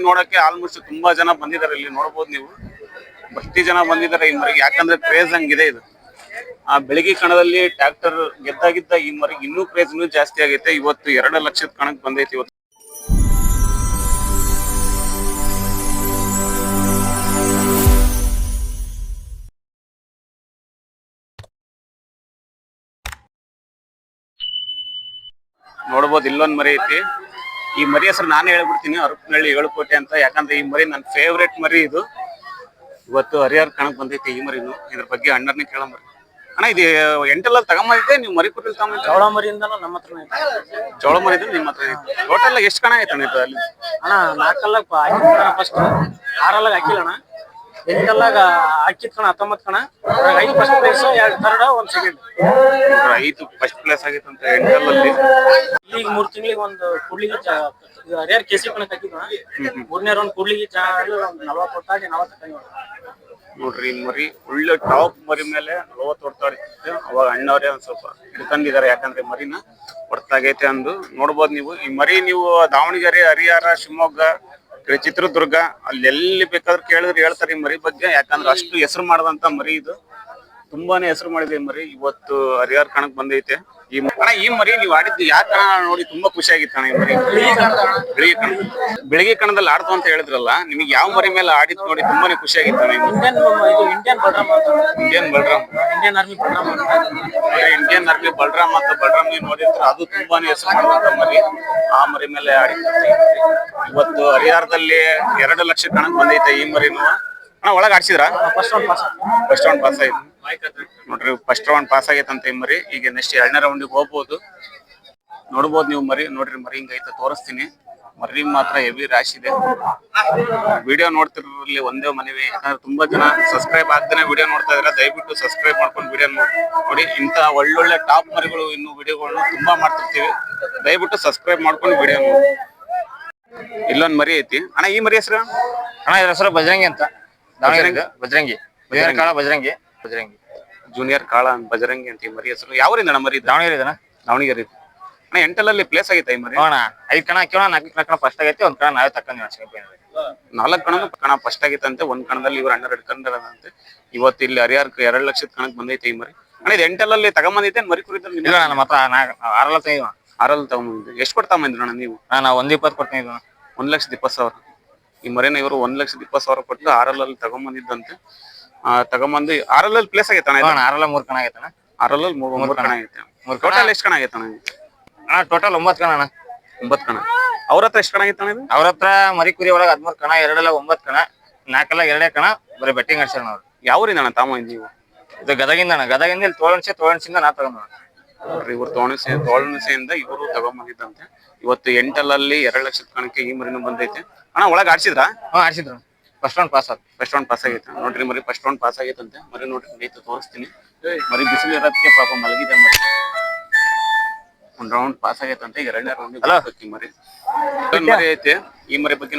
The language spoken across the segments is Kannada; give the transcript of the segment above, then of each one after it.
ನೋಡಕ್ಕೆ ಆಲ್ಮೋಸ್ಟ್ ತುಂಬಾ ಜನ ಬಂದಿದ್ದಾರೆ, ಇಲ್ಲಿ ನೋಡಬಹುದು ನೀವು. ಪ್ರತಿ ಜನ ಬಂದಿದ್ದಾರೆ ಈ ಮರಿಗೆ, ಯಾಕಂದ್ರೆ ಕ್ರೇಜ್ ಹಂಗಿದೆ ಇದು. ಆ ಬೆಳಗ್ಗೆ ಕಣದಲ್ಲಿ ಟ್ರ್ಯಾಕ್ಟರ್ ಗೆದ್ದಾಗಿದ್ದ ಈ ಮರಿಗೆ ಇನ್ನೂ ಕ್ರೇಜ್ ಜಾಸ್ತಿ ಆಗೈತೆ. ಇವತ್ತು 2 ಲಕ್ಷದ ಕಣಕ್ ಬಂದೈತಿ ಇವತ್ತು. ನೋಡ್ಬೋದು ಇಲ್ಲೊಂದ್ ಮರಿ ಐತಿ. ಈ ಮರಿ ಹೆಸರು ನಾನೇ ಹೇಳ್ಬಿಡ್ತೀನಿ, ಅರಪನಹಳ್ಳಿ 7 ಕೋಟೆ ಅಂತ. ಯಾಕಂದ್ರೆ ಈ ಮರಿ ನನ್ನ ಫೇವ್ರೇಟ್ ಮರಿ ಇದು. ಇವತ್ತು ಹರಿಹರ ಕಣಕ್ ಬಂದೈತಿ ಈ ಮರಿನು. ಇದ್ರ ಬಗ್ಗೆ ಅಣ್ಣರ್ನೇ ಕೇಳಂಬರಿ. ಅಣ್ಣ ಇದು ಎಂಟೆಲ್ಲ ತಗೊಂಬಂದಿದ್ದೆ ನೀವು ಮರಿ ಕೊಟ್ಟಿಲ್ಲ ತಗೊಂಬ? ಜವಳ ಮರಿಯಿಂದ ನಮ್ಮ ಹತ್ರ ಜವಳ ಮರಿದ ನಿಮ್ಮ ಹತ್ರ ಐತಿ. ಟೋಟಲ್ ಎಷ್ಟು ಕಣ ಐತಣ್ಣ ಇದು ಅಲ್ಲಿ? ಅಣ್ಣ 4 ಕಲ್ಲ ಫಸ್ಟ್ 6 ಹಾಕಿಲ್ಲ ಅಣ್ಣ. 8 ಕಲ್ಲಾಗ ಹಾಕಿದ್ ಕಣ 19 ಕಣ. 5 first place, 2 third, 1 second. 5 first place ಆಗಿತ್ತಂತ 8 ಕಲ್ಲಲ್ಲಿ. ಈಗ 3 ತಿಂಗಳಿಗೆ ಒಂದು ಕುಡ್ಲಿಗೆ ಹರಿಹರ ಕೇಸಿ ಕಣಕ್ ಹಾಕಿದ್ವ. 3ನೇ ರೌಂಡ್ ಕುಡ್ಲಿಗೆ 40 ಹೊತ್ತಾಡಿ 40 ನೋಡ್ರಿ ಮರಿ ಒಳ್ಳೆ ಟಾಪ್ ಮರಿ ಮೇಲೆ 40 ಹೊಡ್ತಾಡಿತ್ತು. ಅವಾಗ ಅಣ್ಣವ್ರೆ ಒಂದ್ ಸ್ವಲ್ಪ ಹಿಡ್ಕೊಂಡಿದ್ದಾರೆ, ಯಾಕಂದ್ರೆ ಮರಿನ ಹೊಡ್ತಾಗೈತೆ ಅಂದು. ನೋಡ್ಬೋದು ನೀವು ಈ ಮರಿ. ನೀವು ದಾವಣಗೆರೆ, ಹರಿಹರ, ಶಿವಮೊಗ್ಗ, ಚಿತ್ರದುರ್ಗ ಅಲ್ಲಿ ಎಲ್ಲಿ ಬೇಕಾದ್ರೂ ಕೇಳಿದ್ರೆ ಹೇಳ್ತಾರೆ ಈ ಮರಿ ಬಗ್ಗೆ. ಯಾಕಂದ್ರೆ ಅಷ್ಟು ಹೆಸರು ಮಾಡದಂತ ಮರಿ ಇದು. ತುಂಬಾನೇ ಹೆಸರು ಮಾಡಿದೆ ಈ ಮರಿ. ಇವತ್ತು ಹರಿಹರ ಕಣಕ್ ಬಂದೈತೆ ಈ ಅಣ್ಣ. ಈ ಮರಿ ನೀವು ಆಡಿದ್ದು ಯಾಕೆ ನೋಡಿ ತುಂಬಾ ಖುಷಿ ಆಗಿತ್ತು ಅಣ್ಣ. ಈ ಮರಿ ಬೆಳಿಗ್ಗೆ ಕಣದಲ್ಲಿ ಆಡ್ತು ಅಂತ ಹೇಳಿದ್ರಲ್ಲ, ನಿಮಗೆ ಯಾವ ಮರಿ ಮೇಲೆ ಆಡಿದ್ ನೋಡಿ ತುಂಬಾನೇ ಖುಷಿ ಆಗಿತ್ತು ಅಣ್ಣ? Indian Balram, Indian army Balram ಮತ್ತು ಬಲರಾಮ್ ನೀವು ನೋಡಿದ್ರೆ ಅದು ತುಂಬಾನೇ ಹೆಸರು ಮಾಡುವಂತ ಮರಿ. ಆ ಮರಿ ಮೇಲೆ ಆಡಿದ್ದು ಇವತ್ತು ಹರಿಹರದಲ್ಲಿ 2 ಲಕ್ಷ ಕಣಕ್ ಬಂದೈತೆ ಈ ಮರಿನು. ಅಣ್ಣ ಒಳಗೆ ಆಡ್ಸಿದ್ರ? ಫಸ್ಟ್ ರೌಂಡ್ ಪಾಸ್ ಆಯ್ತು ನೋಡ್ರಿ. ಫಸ್ಟ್ ರೌಂಡ್ ಪಾಸ್ ಆಗೈತಂತ ಈ ಮರಿ. ಈಗ ನೆಕ್ಸ್ಟ್ 2ನೇ ರೌಂಡಿಗೆ ಹೋಗ್ಬೋದು. ನೋಡ್ಬೋದು ನೀವು ಮರಿ. ನೋಡ್ರಿ ಮರಿ ಹಿಂಗೈತೆ, ತೋರಿಸ್ತೀನಿ. ಮರಿ ಮಾತ್ರ ಹೆವಿ ರಾಶಿ ಇದೆ. ವಿಡಿಯೋ ನೋಡ್ತಿರಲ್ಲಿ ಒಂದೇ ಮನವಿ, ಯಾಕಂದ್ರೆ ತುಂಬಾ ಜನ ಸಬ್ಸ್ಕ್ರೈಬ್ ಆಗ್ದೇನೆ ವಿಡಿಯೋ ನೋಡ್ತಾ ಇದಾರೆ. ದಯವಿಟ್ಟು ಸಬ್ಸ್ಕ್ರೈಬ್ ಮಾಡ್ಕೊಂಡು ವಿಡಿಯೋ ನೋಡಿ. ಇಂತ ಒಳ್ಳೊಳ್ಳೆ ಟಾಪ್ ಮರಿಗಳು ಇನ್ನು ವಿಡಿಯೋಗಳನ್ನ ತುಂಬಾ ಮಾಡ್ತಿರ್ತೀವಿ. ದಯವಿಟ್ಟು ಸಬ್ಸ್ಕ್ರೈಬ್ ಮಾಡ್ಕೊಂಡು ವಿಡಿಯೋ ನೋಡಿ. ಇಲ್ಲೊಂದ್ ಮರಿ ಐತಿ ಅಣ್ಣ. ಈ ಮರಿ ಹೆಸರು? ಅಣ್ಣ ಇದ್ರ ಹೆಸರು ಬಜರಂಗಿ ಅಂತ. ಬಜರಂಗಿ ಕಾಳ, ಬಜರಂಗಿ ಜೂನಿಯರ್ ಕಾಳ ಬಜರಂಗಿ ಅಂತ ಈ ಮರಿ ಹೆಸರು. ಯಾವರಿಂದ ಅಣ್ಣ ಮರಿ? ದಾವಣಗೆರೆ ಅಣ್ಣ. ಎಂಟಲ್ಲಿ ಪ್ಲೇಸ್ ಆಗೈತೆ ಈ ಮರಿ? 5 ಕಣ ಹಾಕಿವ, 4 ಕಣ ಫಸ್ಟ್ ಆಗೈತಿ. 1 ಕಣ ನಾವೇ ತಕೊಂಡ್ವಿ. 4 ಕಣ ಫಸ್ಟ್ ಆಗೈತಂತೆ. 1 ಕಣದಲ್ಲಿ ಇವ್ರು ಅಣ್ಣ ಹಿಡ್ಕೊಂಡಂತೆ. ಇವತ್ತು ಇಲ್ಲಿ ಹರಿಹರ 2 ಲಕ್ಷದ ಕಣಕ್ ಬಂದೈತೆ ಈ ಮರಿ. ಅಣ್ಣ ಇದು 8 ತಗೊಂಬಂದೈತೆ ಮರಿ ಕುರಿತ? ನಮ್ಮ ಹತ್ರ 6 ತೆಗಿವ. 6 ತಗೊಂಬಂದಿದ್ದೆ. ಎಷ್ಟು ಕೊಡ್ತಾಂಬಂದ್ರಿ ಅಣ್ಣ ನೀವು? ನಾವು 120 ಕೊಡ್ತೀನಿ. 1,20,000 ಈ ಮರಿನ ಇವರು 1,20,000 ಕೊಟ್ಟು 6 ತಗೊಂಬಂದಿದ್ದಂತೆ. ತಗೊಂಬಂದು 6 ಪ್ಲೇಸ್ ಆಗೈತೆ ಅಣ್ಣ? 3 ಕಣ ಆಗೈತೆ. 3 ಕಣ ಆಗೈತೆ. ಟೋಟಲ್ ಎಷ್ಟು ಕಣ ಆಗೈತೆ ಅಣ್ಣ? ಟೋಟಲ್ 9 ಕಣ ಅಣ್ಣ. 9 ಕಣ. ಅವ್ರ ಹತ್ರ ಎಷ್ಟು ಕಣ ಆಗೈತೆ ಅಣ್ಣ? ಅವ್ರ ಹತ್ರ ಮರಿ ಕುರಿ ಒಳಗೆ 13 ಕಣ, 9 ಕಣ, 4 2 ಕಣ. ಬರೀ ಬೆಟ್ಟಿಂಗ್ ಆಡ್ಸ್ಯಾರ ನಾವು. ಯಾವ್ರಿಂದ ಅಣ್ಣ ತಾಮ ನೀವು? ಇದು ಗದಗಿಂದ ಅಣ್ಣ. ಗದಗಿಂದ ಇಲ್ಲಿ ತೋಳಣಸಿಂದ ನಾ ತಗೊಂಡ. ಇವ್ರು ತೋಳಣಸೆಯಿಂದ ಇವರು ತಗೊಂಬಂದಿದ್ದಂತೆ. ಇವತ್ತು 8 2 ಲಕ್ಷದ ಕಣಕ್ಕೆ ಈ ಮರಿನೂ ಬಂದೈತೆ ಅಣ್ಣ. ಒಳಗೆ ಆಡ್ಸಿದ್ರ? ಆಡ್ಸಿದ್ರು. ಫಸ್ಟ್ ರೌಂಡ್ ಪಾಸ್ ಆಗೈತೆ ನೋಡ್ರಿ ಮರಿ. ಫಸ್ಟ್ ರೌಂಡ್ ಪಾಸ್ ಆಗೈತಂತೆ ಮರಿ. ನೋಡ್ರಿ ಐತೆ, ತೋರಿಸ್ತೀನಿ. ಮರಿ ಬಿಸಿಲು ಇರೋದಕ್ಕೆ ಪಾಪ ಮಲಗಿದೆ ಮರಿ. 1 ರೌಂಡ್ ಪಾಸ್ ಆಗೈತಂತೆ. 2ನೇ ರೌಂಡ್ ಮರಿ ಐತೆ. ಈ ಮರಿ ಬಗ್ಗೆ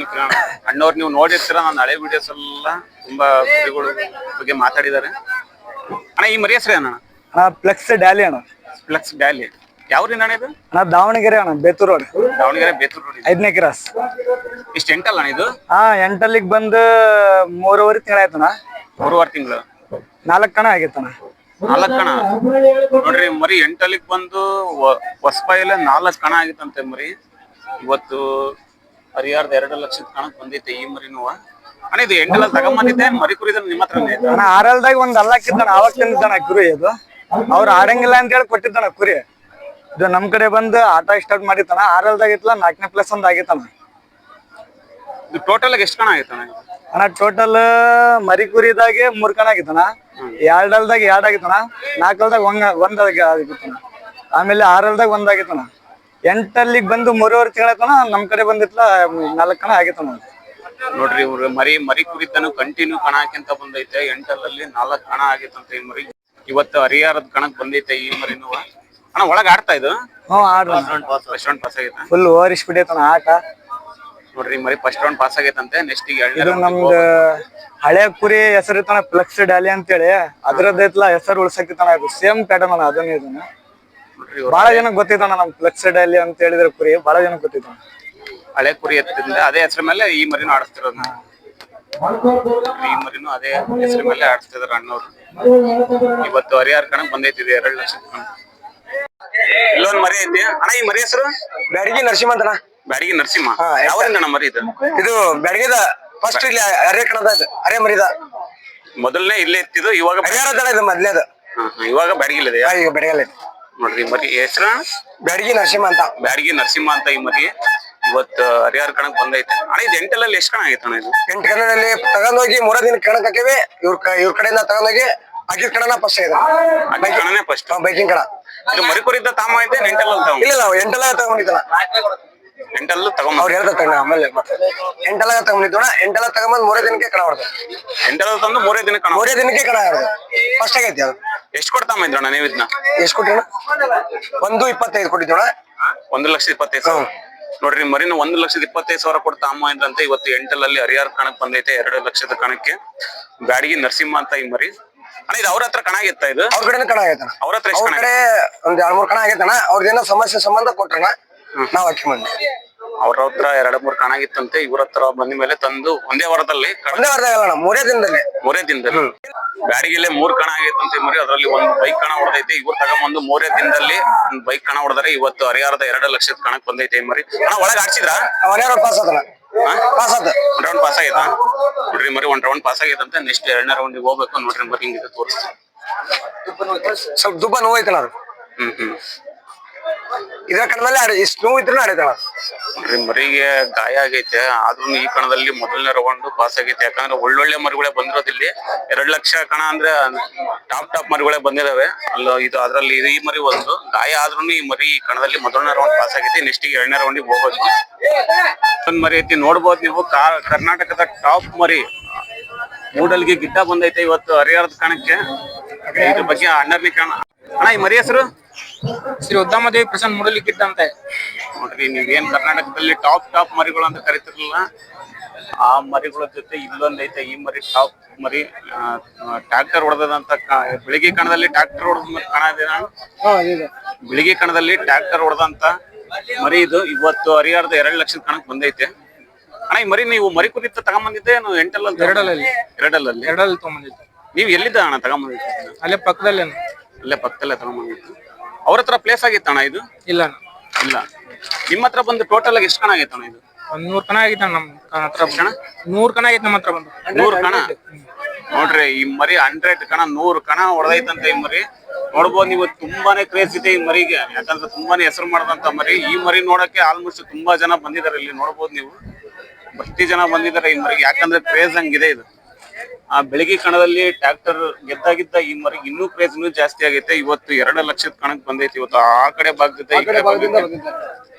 ಅಣ್ಣವ್ರು ನೀವು ನೋಡಿರ್ತೀರ. ನಾನು ಹಳೆ ವಿಡಿಯೋಸ್ ಎಲ್ಲ ತುಂಬಾ ಮರಿಗಳ ಬಗ್ಗೆ ಮಾತಾಡಿದ್ದಾರೆ ಅಣ್ಣ. ಈ ಮರಿ ಹೆಸರು ಅಣ್ಣ? ಫ್ಲೆಕ್ಸ್ ಡ್ಯಾಲಿ ಅಣ್ಣ. ಫ್ಲೆಕ್ಸ್ ಡ್ಯಾಲಿ ಯಾವ್ರಿಂದ ಅಣ್ಣ ಇದು? ದಾವಣಗೆರೆ ಅಣ್ಣ, ಬೇತೂರ್ ರೋಡ್. ದಾವಣಗೆರೆ ಬೇತೂರ್ ರೋಡ್. 5ನೇ ಕ್ರಾಸ್. ಇಷ್ಟು 8 ಅಣ್ಣ ಇದು? 8 ಬಂದು 3.5 ತಿಂಗಳಾಯ್ತಣ್ಣ. 3.5 ತಿಂಗಳು. 4 ಕಣ ಆಗೈತಣ್ಣ. 4 ಕಣ ನೋಡ್ರಿ ಮರಿ. 8 ಬಂದು ಹೊಸಬಾಯಲ್ಲೇ 4 ಕಣ ಆಗಿತ್ತಂತೆ ಮರಿ. ಇವತ್ತು ಹರಿಹರದ 2 ಲಕ್ಷದ ಕಣಕ್ ಬಂದೈತೆ ಈ ಮರಿನೂ ಅಣ್ಣ. ಇದು 8 ತಗೊಂಬಂದಿದ್ದೆ ಮರಿ ಕುರಿದ ನಿಮ್ಮ ಹತ್ರ? ಅಣ್ಣ 6 ಒಂದ್ ಅಲ್ಲಾಕಿದ್ದಣ. ಅವಾಗ ತಿಂದಿದ್ದಣ ಕುರಿ. ಅದು ಅವ್ರು ಆಡಂಗಿಲ್ಲ ಅಂತ ಹೇಳಿ ಕೊಟ್ಟಿದ್ದಣ ಕುರಿ. ಇದು ನಮ್ ಕಡೆ ಬಂದು ಆಟ ಸ್ಟಾರ್ಟ್ ಮಾಡಿತ್ತಣ. 6 ಇತ್ತಲ್ಲ, 4ನೇ ಪ್ಲೇಸ್ ಒಂದ್ ಆಗಿತ್ತಣ. ಟೋಟಲ್ ಎಷ್ಟು ಕಣ ಆಗಿತ್ತಣ್ಣ? ಅಣ್ಣ ಟೋಟಲ್ ಮರಿ ಕುರಿದಾಗೆ 3 ಕಣ ಆಗಿತ್ತಣ್ಣ. 2 2 ಆಗಿತ್ತಣ್ಣ. 4 ಒಂದ್ ಆಗಿತ್ತಣ್ಣ. ಆಮೇಲೆ 6 1 ಆಗಿತ್ತಣ್ಣ. 8 ಬಂದು 3.5 ತಿಂಗಳಾಯ್ತಣ್ಣ. ನಮ್ ಕಡೆ ಬಂದಿತ್ತಲ್ಲ 4 ಕಣ ಆಗಿತ್ತಣ್ಣ. ನೋಡ್ರಿ ಇವ್ರು ಮರಿ ಕುರಿತನು ಕಂಟಿನ್ಯೂ ಕಣ ಹಾಕಿಂತ ಬಂದೈತೆ. 8 4 ಕಣ ಆಗಿತ್ತಂತೆ ಈ ಮರಿ. ಇವತ್ತು ಹರಿಹರದ ಕಣಕ್ ಬಂದೈತೆ ಈ ಮರಿನೂ ಅಣ್ಣ. ಒಳಗ್ ಆಡ್ತಾ ಇದು? ಫಸ್ಟ್ ರೌಂಡ್ ಪಾಸ್ ಆಗೈತೆ. ಫುಲ್ ಓವರ್ ಸ್ಪೀಡ್ ಐತಣ್ಣ ಆಟ. ನೋಡ್ರಿ ಮರಿ ಫಸ್ಟ್ ರೌಂಡ್ ಪಾಸ್ ಆಗೈತಂತೆ. ನೆಕ್ಸ್ಟ್ ಈಗ ನಮ್ದು ಹಳೆ ಕುರಿ ಹೆಸರು ಇತ್ತಣ ಫ್ಲೆಕ್ಸ್ ಡ್ಯಾಲಿ ಅಂತೇಳಿ. ಅದ್ರದ್ದು ಐತಲ್ಲ ಹೆಸರು ಉಳ್ಸಕ್ಕಿತ್ತಣ. ಇದು ಸೇಮ್ ಪ್ಯಾಟರ್ನ್ ಅಣ್ಣ. ಅದನ್ನ ಇದನ್ನ ಬಹಳ ಜನಕ್ಕೆ ಗೊತ್ತೈತಣ್ಣ. ನಮ್ ಫ್ಲೆಕ್ಸ್ ಡ್ಯಾಲಿ ಅಂತ ಹೇಳಿದ್ರೆ ಕುರಿ ಬಹಳ ಜನಕ್ಕೆ ಗೊತ್ತೈತಣ್ಣ. ಹಳೆ ಕುರಿ ಎತ್ತಿಂದ ಅದೇ ಹೆಸರ ಮೇಲೆ ಈ ಮರಿನೂ ಆಡಿಸ್ತಿರೋದು. ಈ ಮರಿನೂ ಅದೇ ಹೆಸರ ಮೇಲೆ ಆಡಿಸ್ತಿದಾರೆ ಅಣ್ಣವ್ರು. ಇವತ್ತು ಹರಿಹರ ಕಣಕ್ ಬಂದೈತಿದೆ 2 ಲಕ್ಷದ ಕಣ. ಇಲ್ಲೊಂದ್ ಮರಿ ಐತಿ ಅಣ್ಣ. ಈ ಮರಿ ಹೆಸರು ಬ್ಯಾಡಗಿ ನರಸಿಂಹ ಅಂತಣ್ಣ. ಬ್ಯಾಡಗಿ ನರಸಿಂಹ. ಯಾವ್ರಿಂದ ಅಣ್ಣ ಮರಿ ಇದು? ಇದು ಬ್ಯಾಡಗಿದ ಫಸ್ಟ್ ಇಲ್ಲಿ ಅರೆ ಕಣದ ಅರೆ ಮರಿದ ಮೊದಲನೇ ಇಲ್ಲೇ ಎತ್ತಿದ್ದು, ಇವಾಗ ಹರಿಹರದಳ ಇದು ಮೊದ್ಲೇದ. ಇವಾಗ ಬ್ಯಾಡಗಿಲಿದೆ. ಈಗ ಬೆಡಗಲ್ಲ ನೋಡ್ರಿ ಮರಿ ಹೆಸರು ಬ್ಯಾಡಗಿ ನರಸಿಂಹ ಅಂತ. ಬ್ಯಾಡಗಿ ನರಸಿಂಹ ಅಂತ ಈ ಮರಿ ಇವತ್ತು ಹರಿಹರ ಕಣಕ್ ಬಂದೈತೆ ಅಣ್ಣ. ಇದು ಎಂಟಲ್ಲಿ ಎಷ್ಟು ಕಣ ಆಗೈತೆ ಅಣ್ಣ ಇದು? 8 ಕಣದಲ್ಲಿ ತಗೊಂಡೋಗಿ 3 ದಿನ ಕಣಕ್ ಹಾಕಿವಿ. ಇವ್ರ ಕಡೆಯಿಂದ ತಗೊಂಡೋಗಿ ಹಾಕಿದ ಕಣನ ಫಸ್ಟ್ ಇದೆ. ಕಣನೇ ಫಸ್ಟ್ ಬೈಕಿಂಗ್ ಕಣ. ಇದು ಮರಿ ಕುರಿದ್ದ ತಾಮ ಐತೆ ಎಂಟಲ್ಲಿ ತಗೊಂಡ್? ಇಲ್ಲ 8 ತಗೊಂಡಿದ್ದಣ. ಎಂಟಲ್ಲೂ ತಗೊಂಡ್ ಅವ್ರು ಹೇಳ್ದ ತಗೊಂಡ ಆಮೇಲೆ ಮತ್ತೆ 8 ತಗೊಂಡಿದ್ದೋಣ. 8 ತಗೊಂಬಂದ್ 3 ದಿನಕ್ಕೆ ಕಣ ಹೊಡೆದ. ಎಂಟಲ್ಲ ತಂದು 3 ದಿನ ಕಣ. 3 ದಿನಕ್ಕೆ ಕಣ ಹೊಡೆದ. ಫಸ್ಟ್ ಆಗೈತಿ ಅದು. ಎಷ್ಟು ಕೊಡ್ತಾಮ ಇದ್ರಣ್ಣ ನೀವು ಇದನ್ನ? ಎಷ್ಟು ಕೊಟ್ಟಿಣ? 1.25 ಕೊಟ್ಟಿದ್ದೋಣ. 1,25,000. ನೋಡ್ರಿ ಮರಿನ 1,25,000 ಕೊಡ್ತಾ ಅಮ್ಮ ಇದ್ರಂತೆ. ಇವತ್ತು ಎಂಟಲ್ಲಿ ಹರಿಹರ ಕಣಕ್ ಬಂದೈತೆ 2 ಲಕ್ಷದ ಕಣಕ್ಕೆ. ಬ್ಯಾಡಗಿ ನರಸಿಂಹ ಅಂತ ಈ ಮರಿ ಅಣ್ಣ. ಇದು ಅವ್ರ ಹತ್ರ ಕಣ ಆಗಿತ್ತ? ಇದು ಅವ್ರ ಕಡೆ ಕಣ ಆಗೈತಣ. ಅವ್ರ ಹತ್ರ ಅವ್ರ ಕಡೆ ಒಂದ್ 2-3 ಕಣ ಆಗೈತಣ. ಅವ್ರದ್ದೇನೋ ಸಮಸ್ಯೆ ಸಂಬಂಧ ಕೊಟ್ರಣ ನಾವ್ ಹಾಕಿ ಬಂದ್ವಿ. ಅವ್ರ ಹತ್ರ 2-3 ಕಣ ಆಗಿತ್ತಂತೆ. ಇವ್ರ ಹತ್ರ ಬಂದ ಮೇಲೆ ತಂದು ಒಂದೇ ವಾರದಲ್ಲಿ ಒಂದೇ ವಾರದಾಗ 3 ದಿನದಲ್ಲಿ 3 ದಿನದಲ್ಲಿ ಬ್ಯಾಡಗಿಲೆ 3 ಕಣ ಆಗೈತಂತೆ ಮರಿ. ಅದ್ರಲ್ಲಿ ಒಂದು ಬೈಕ್ ಕಣ ಹೊಡೆದೈತೆ. ಇವ್ರು ತಗೊಂಬಂದು 3 ದಿನದಲ್ಲಿ ಒಂದು ಬೈಕ್ ಕಣ ಹೊಡೆದರೆ ಇವತ್ತು ಹರಿಹರದ 2 ಲಕ್ಷದ ಕಣಕ್ ಬಂದೈತೆ ಈ ಮರಿ. ಅಣ್ಣ ಒಳಗ್ ಆಡ್ಸಿದ್ರ? ಅವರ್ಯಾರು ಪಾಸ್ ಆತನ. ಪಾಸ್ ಆತ. 1 ರೌಂಡ್ ಪಾಸ್ ಆಗೈತಾ? ನೋಡ್ರಿ ಮರಿ 1 ರೌಂಡ್ ಪಾಸ್ ಆಗೈತಂತೆ. ನೆಕ್ಸ್ಟ್ 2ನೇ ರೌಂಡಿಗೆ ಹೋಗ್ಬೇಕು. ನೋಡ್ರಿ ಮರಿ ಹಿಂಗಿದೆ ತೋರಿಸ್ತೀನಿ. ಸ್ವಲ್ಪ ದುಬ್ಬ ನೋವು ಐತನ ಅದು. ಇದ್ರ ಕಣದಲ್ಲಿ ಇಷ್ಟು ನೋವು ಇದ್ರು ಆಡೈತಣ. ನೋಡ್ರಿ ಮರಿಗೆ ಗಾಯ ಆಗೈತೆ. ಆದ್ರೂ ಈ ಕಣದಲ್ಲಿ ಮೊದಲನೇ ರೌಂಡ್ ಪಾಸ್ ಆಗೈತೆ. ಯಾಕಂದ್ರೆ ಒಳ್ಳೊಳ್ಳೆ ಮರಿಗಳೇ ಬಂದಿರೋದಿಲ್ಲಿ. 2 ಲಕ್ಷ ಕಣ ಅಂದ್ರೆ ಟಾಪ್ ಮರಿಗಳೇ ಬಂದಿದಾವೆ ಅಲ್ಲ. ಇದು ಅದ್ರಲ್ಲಿ ಈ ಮರಿ ಒಂದು ಗಾಯ ಆದ್ರೂ ಈ ಮರಿ ಈ ಕಣದಲ್ಲಿ ಮೊದಲನೇ ರೌಂಡ್ ಪಾಸ್ ಆಗೈತೆ. ನೆಕ್ಸ್ಟ್ 2ನೇ ರೌಂಡಿಗೆ ಹೋಗ್ಬೇಕು. ಒಂದ್ ಮರಿ ಐತಿ ನೋಡ್ಬೋದು ನೀವು. ಕರ್ನಾಟಕದ ಟಾಪ್ ಮರಿ ಮೂಡಲ್ಗಿ ಗಿಡ್ಡ ಬಂದೈತೆ ಇವತ್ತು ಹರಿಹರದ ಕಣಕ್ಕೆ. ಇದ್ರ ಬಗ್ಗೆ ಅಣ್ಣರ್ನಿ ಕಣ. ಅಣ್ಣ ಈ ಮರಿ ಹೆಸರು? ಶ್ರೀ ಉದ್ದಾಮದೇವಿ ಪ್ರಸನ್ನ ಮೂಡಲಿ ಗಿಡ್ಡ ಅಂತ. ನೋಡ್ರಿ ನೀವೇನ್ ಕರ್ನಾಟಕದಲ್ಲಿ ಟಾಪ್ ಮರಿಗಳು ಅಂತ ಕರಿತಿರಲ್ಲ, ಆ ಮರಿಗಳ ಜೊತೆ ಇಲ್ಲೊಂದೈತೆ ಈ ಮರಿ ಟಾಪ್ ಮರಿ. ಟ್ರ್ಯಾಕ್ಟರ್ ಹೊಡೆದಂತ ಬೆಳಿಗ್ಗೆ ಕಣದಲ್ಲಿ ಟ್ರ್ಯಾಕ್ಟರ್ ಹೊಡೆದ ಕಣ ಇದೆ. ಬೆಳಿಗ್ಗೆ ಕಣದಲ್ಲಿ ಟ್ರ್ಯಾಕ್ಟರ್ ಹೊಡೆದಂತ ಮರಿ ಇದು. ಇವತ್ತು ಹರಿಹರದ 2 ಲಕ್ಷದ ಕಣಕ್ ಬಂದೈತೆ ಅಣ್ಣ. ಈ ಮರಿ ನೀವು ಮರಿ ಕುರಿತ ತಗೊಂಬಂದಿದ್ದೆ? ಎಂಟಲ್ಲಿ 2 ತಗೊಂಬಂದಿದ್ದೆ. ನೀವ್ ಎಲ್ಲಿದ್ದ ಅಣ್ಣ ತಗೊಂಬಂದಿದ್ದೆ? ಅಲ್ಲೇ ಪಕ್ಕದಲ್ಲೇ ತಗೊಂಬಂದಿದ್ದು. ಅವ್ರ ಹತ್ರ ಪ್ಲೇಸ್ ಆಗಿತ್ತಣ್ಣ ಇದು? ಇಲ್ಲ ಇಲ್ಲ. ನಿಮ್ಮ ಹತ್ರ ಬಂದು ಟೋಟಲ್ ಆಗಿ ಎಷ್ಟು ಕಣ ಆಗೈತಣ್ಣ ಇದು? ಒಂದ್ 100 ಕಣ ಆಗಿತ್ತು ನಮ್ಮ ಹತ್ರ. 100 ಕಣ ಆಗೈತೆ ನಮ್ಮ ಹತ್ರ ಬಂದು. 100 ಕಣ. ನೋಡ್ರಿ ಈ ಮರಿ 100 ಕಣ 100 ಕಣ ಹೊಡೆದೈತಂತ ಈ ಮರಿ. ನೋಡ್ಬೋದು ನೀವು. ತುಂಬಾನೇ ಕ್ರೇಜ್ ಇದೆ ಈ ಮರಿಗೆ. ಯಾಕಂದ್ರೆ ತುಂಬಾನೇ ಹೆಸರು ಮಾಡದಂತ ಮರಿ. ಈ ಮರಿ ನೋಡಕ್ಕೆ ಆಲ್ಮೋಸ್ಟ್ ತುಂಬಾ ಜನ ಬಂದಿದ್ದಾರೆ. ಇಲ್ಲಿ ನೋಡ್ಬೋದು ನೀವು. ಪ್ರತಿ ಜನ ಬಂದಿದ್ದಾರೆ ಈ ಮರಿಗೆ. ಯಾಕಂದ್ರೆ ಕ್ರೇಜ್ ಹಂಗಿದೆ ಇದು. ಆ ಬೆಳಗ್ಗೆ ಕಣದಲ್ಲಿ ಟ್ರ್ಯಾಕ್ಟರ್ ಗೆದ್ದಾಗಿದ್ದ ಈ ಮರಿಗೆ ಇನ್ನೂ ಕ್ರೇಜ್ ಜಾಸ್ತಿ ಆಗೈತೆ. ಇವತ್ತು 2 ಲಕ್ಷದ ಕಣಕ್ ಬಂದೈತಿ. ಇವತ್ತು ಆ ಕಡೆ ಭಾಗದಿಂದ ಈ ಕಡೆ ಭಾಗದಿಂದ